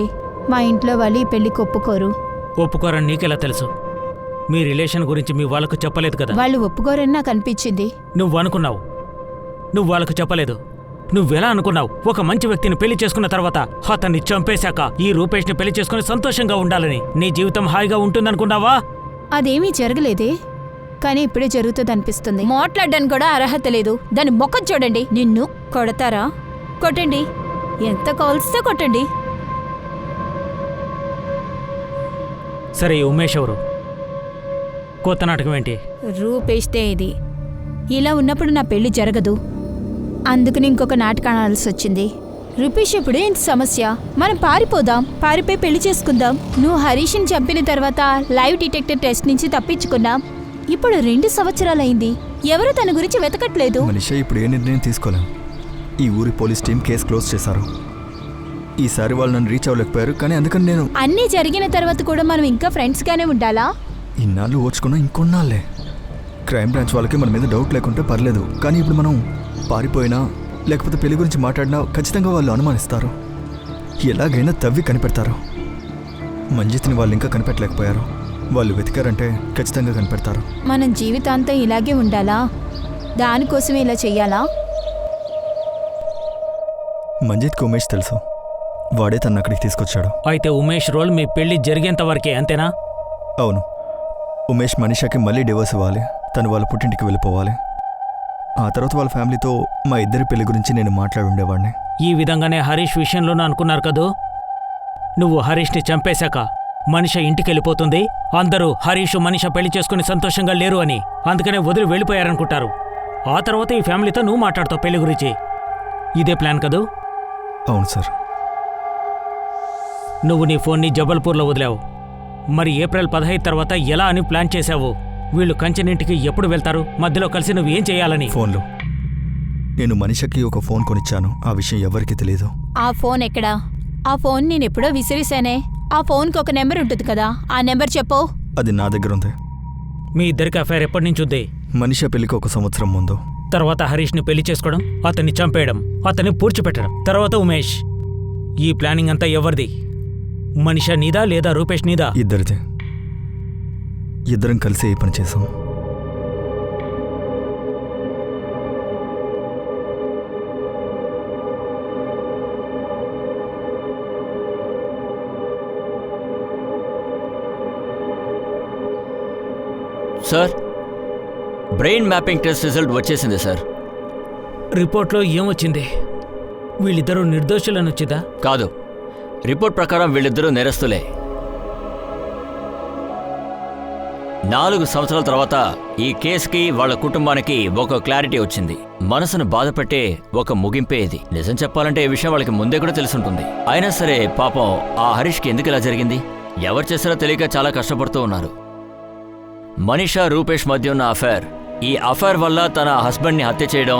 మా ఇంట్లో వాళ్ళు ఈ పెళ్లికి ఒప్పుకోరు.
ఒప్పుకోరని నీకెలా తెలుసు? మీ రిలేషన్ గురించి మీ వాళ్ళకు చెప్పలేదు కదా.
వాళ్ళు ఒప్పుకోరని నాకు అనిపించింది.
నువ్వు అనుకున్నావు, నువ్వు వాళ్ళకు చెప్పలేదు. నువ్వెలా అనుకున్నావు? ఒక మంచి వ్యక్తిని పెళ్లి చేసుకున్న తర్వాత అతన్ని చంపేశాక ఈ రూపేష్ని పెళ్లి చేసుకుని సంతోషంగా ఉండాలని, నీ జీవితం హాయిగా ఉంటుందనుకున్నావా?
అదేమీ జరగలేదే, కానీ ఇప్పుడే జరుగుతుంది అనిపిస్తుంది. మాట్లాడడానికి కూడా అర్హత లేదు. దాని మొక్క చూడండి. నిన్ను కొడతారా? కొట్టండి, ఎంత కాల్స్తే కొట్టండి.
సరే, ఈ ఉమేష్ ఎవరు? కొత్త నాటకం ఏంటి?
రూపేష్తే ఇది. ఇలా ఉన్నప్పుడు నా పెళ్లి జరగదు. అందుకని ఇంకొక నాటకం ఆడాల్సి వచ్చింది. రూపేష్ ఇప్పుడు ఏంటి సమస్య? మనం పారిపోదాం, పారిపోయి పెళ్లి చేసుకుందాం. నువ్వు హరీష్ని చంపిన తర్వాత లైవ్ డిటెక్టర్ టెస్ట్ నుంచి తప్పించుకున్నాం. ఇప్పుడు 2 సంవత్సరాలైంది. ఎవరు తన గురించి వెతకట్లేదు.
మనిషా ఇప్పుడు ఏ నిర్ణయం తీసుకోలేం. ఈ ఊరి పోలీస్ టీం కేసు క్లోజ్ చేశారు. ఈసారి వాళ్ళు నన్ను రీచ్ అవ్వలేకపోయారు, కానీ అందుకని నేను
అన్నీ జరిగిన తర్వాత కూడా మనం ఇంకా ఫ్రెండ్స్గానే ఉండాలా?
ఇన్నాళ్ళు ఓర్చుకున్నా ఇంకొన్నాళ్ళే. క్రైమ్ బ్రాంచ్ వాళ్ళకి మన మీద డౌట్ లేకుంటే పర్లేదు, కానీ ఇప్పుడు మనం పారిపోయినా లేకపోతే పెళ్లి గురించి మాట్లాడినా ఖచ్చితంగా వాళ్ళు అనుమానిస్తారు. ఎలాగైనా తవ్వి కనిపెడతారు. మంజిత్ని వాళ్ళు ఇంకా కనిపెట్టలేకపోయారు. వాళ్ళు వెతికారంటే ఖచ్చితంగా కనిపెడతారు.
మనం జీవితాంతం ఇలాగే ఉండాలా? దానికోసమే ఇలా చెయ్యాలా?
మంజిత్కి ఉమేష్ తెలుసు. వాడే తను అక్కడికి తీసుకొచ్చాడు.
అయితే ఉమేష్ రోల్ మీ పెళ్లి జరిగేంత వరకే, అంతేనా?
అవును. ఉమేష్ మనీషాకి మళ్ళీ డివోర్స్ ఇవ్వాలి. తను వాళ్ళ పుట్టింటికి వెళ్ళిపోవాలి. ఆ తర్వాత వాళ్ళ ఫ్యామిలీతో మా ఇద్దరి పెళ్లి గురించి నేను మాట్లాడి ఉండేవాడిని.
ఈ విధంగానే హరీష్ విషయంలోనూ అనుకున్నారు కదూ? నువ్వు హరీష్ని చంపేశాక మనిష ఇంటికెళ్ళిపోతుంది, అందరూ హరీష్ మనిష పెళ్లి చేసుకుని సంతోషంగా లేరు అని, అందుకనే వదిలి వెళ్ళిపోయారనుకుంటారు. ఆ తర్వాత ఈ ఫ్యామిలీతో నువ్వు మాట్లాడతావు పెళ్లి గురించి. ఇదే ప్లాన్ కదూ?
అవును సార్.
నువ్వు నీ ఫోన్ని జబల్పూర్లో వదిలావు. మరి ఏప్రిల్ 15 తర్వాత ఎలా అని ప్లాన్ చేశావు? వీళ్ళు కంచెనింటికి ఎప్పుడు వెళ్తారు? మధ్యలో కలిసి నువ్వు ఏం చేయాలని?
ఫోన్లో. నేను మనిషకి ఒక ఫోన్ కొనిచ్చాను. ఆ విషయం ఎవరికీ తెలియదు.
ఆ ఫోన్ ఎక్కడా? ఆ ఫోన్ నేను ఎప్పుడో విసిరేశానే. ఆ ఫోన్కి ఒక నెంబర్ ఉంటుంది కదా, ఆ నెంబర్ చెప్పు.
అది నా దగ్గర ఉంది.
మీ ఇద్దరికి అఫైర్ ఎప్పటి నుంచి ఉంది?
మనిష పెళ్లికి 1 సంవత్సరం ముందు.
తర్వాత హరీష్ని పెళ్లి చేసుకోవడం, అతన్ని చంపేయడం, అతన్ని పూడ్చిపెట్టడం, తర్వాత ఉమేష్. ఈ ప్లానింగ్ అంతా ఎవరిది? మనిష నీదా లేదా రూపేష్ నీదా?
ఇద్దరిదే. ఇద్దరం కలిసి ఈ పని చేసాం.
Sir, brain mapping test result వచ్చేసింది సార్.
రిపోర్ట్లో ఏమొచ్చింది? వీళ్ళిద్దరూ నిర్దోషులని వచ్చిందా?
కాదు, రిపోర్ట్ ప్రకారం వీళ్ళిద్దరూ నేరస్తులే. 4 సంవత్సరాల తర్వాత ఈ కేసుకి వాళ్ళ కుటుంబానికి ఒక క్లారిటీ వచ్చింది. మనసును బాధపెట్టే ఒక ముగింపే ఇది. నిజం చెప్పాలంటే ఈ విషయం వాళ్ళకి ముందే కూడా తెలుసుంటుంది. అయినా సరే పాపం ఆ హరీష్కి ఎందుకు ఇలా జరిగింది? ఎవరు చేశారో తెలియక చాలా కష్టపడుతూ ఉన్నారు. మనీషా రూపేష్ మధ్య ఉన్న అఫైర్, ఈ అఫైర్ వల్ల తన హస్బెండ్ని హత్య చేయడం,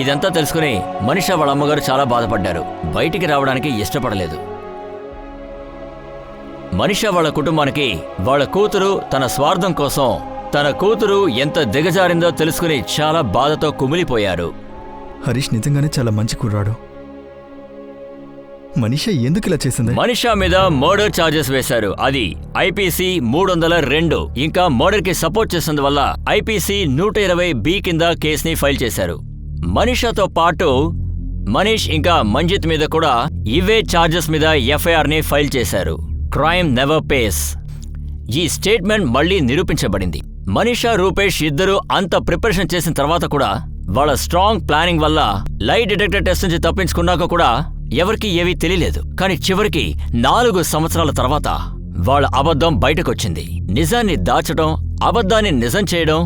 ఇదంతా తెలుసుకుని మనీషా వాళ్ళ అమ్మగారు చాలా బాధపడ్డారు. బయటికి రావడానికి ఇష్టపడలేదు. మనీషా వాళ్ళ కుటుంబానికి వాళ్ళ కూతురు తన స్వార్థం కోసం తన కూతురు ఎంత దిగజారిందో తెలుసుకుని చాలా బాధతో కుమిలిపోయారు.
హరీష్ నిజంగానే చాలా మంచి కుర్రాడు. మనీషా ఎందుకు ఇలా చేసింది?
మనీషా మీద మర్డర్ ఛార్జెస్ వేశారు. అది ఐపీసీ 302. ఇంకా మర్డర్ కి సపోర్ట్ చేసినందువల్ల ఐపీసీ 120B కింద కేసుని ఫైల్ చేశారు. మనీషాతో పాటు మనీష్ ఇంకా మంజిత్ మీద కూడా ఇవే ఛార్జెస్ మీద ఎఫ్ఐఆర్ ని ఫైల్ చేశారు. Crime never pays. ఈ స్టేట్మెంట్ మళ్లీ నిరూపించబడింది. మనీషా రూపేష్ ఇద్దరు అంత ప్రిపరేషన్ చేసిన తర్వాత కూడా వాళ్ళ స్ట్రాంగ్ ప్లానింగ్ వల్ల లై డిటెక్టర్ టెస్ట్ నుంచి తప్పించుకున్నాక కూడా ఎవరికీ ఏవీ తెలియలేదు. కానీ చివరికి 4 సంవత్సరాల తర్వాత వాళ్ళ అబద్ధం బయటకొచ్చింది. నిజాన్ని దాచడం, అబద్ధాన్ని నిజం చేయడం,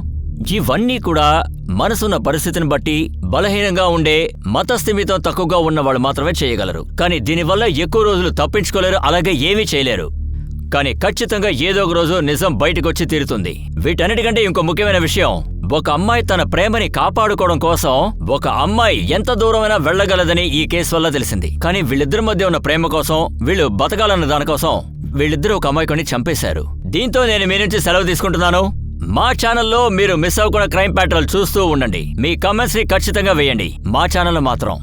ఇవన్నీ కూడా మనసున్న పరిస్థితిని బట్టి బలహీనంగా ఉండే, మతస్థిమితం తక్కువగా ఉన్న వాళ్ళు మాత్రమే చేయగలరు. కానీ దీనివల్ల ఎక్కువ రోజులు తప్పించుకోలేరు, అలాగే ఏమీ చేయలేరు. కానీ ఖచ్చితంగా ఏదో ఒక రోజు నిజం బయటకొచ్చి తీరుతుంది. వీటన్నిటికంటే ఇంకో ముఖ్యమైన విషయం, ఒక అమ్మాయి తన ప్రేమని కాపాడుకోవడం కోసం ఒక అమ్మాయి ఎంత దూరమైనా వెళ్ళగలదని ఈ కేసు వల్ల తెలిసింది. కానీ వీళ్ళిద్దరి మధ్య ఉన్న ప్రేమ కోసం, వీళ్ళు బతకాలన్న దానికోసం వీళ్ళిద్దరూ ఒక అమ్మాయిని చంపేశారు. దీంతో నేను మీ నుంచి సెలవు తీసుకుంటున్నాను. మా ఛానల్లో మీరు మిస్ అవ్వకుండా క్రైమ్ ప్యాట్రోల్ చూస్తూ ఉండండి. మీ కామెంట్స్ ని ఖచ్చితంగా వేయండి. మా ఛానల్లో మాత్రం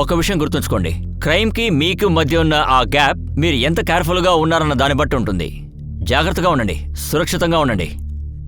ఒక విషయం గుర్తుంచుకోండి, క్రైమ్ కి మీకు మధ్య ఉన్న ఆ గ్యాప్ మీరు ఎంత కేర్ఫుల్ గా ఉన్నారన్న దాన్ని బట్టి ఉంటుంది. జాగ్రత్తగా ఉండండి, సురక్షితంగా ఉండండి.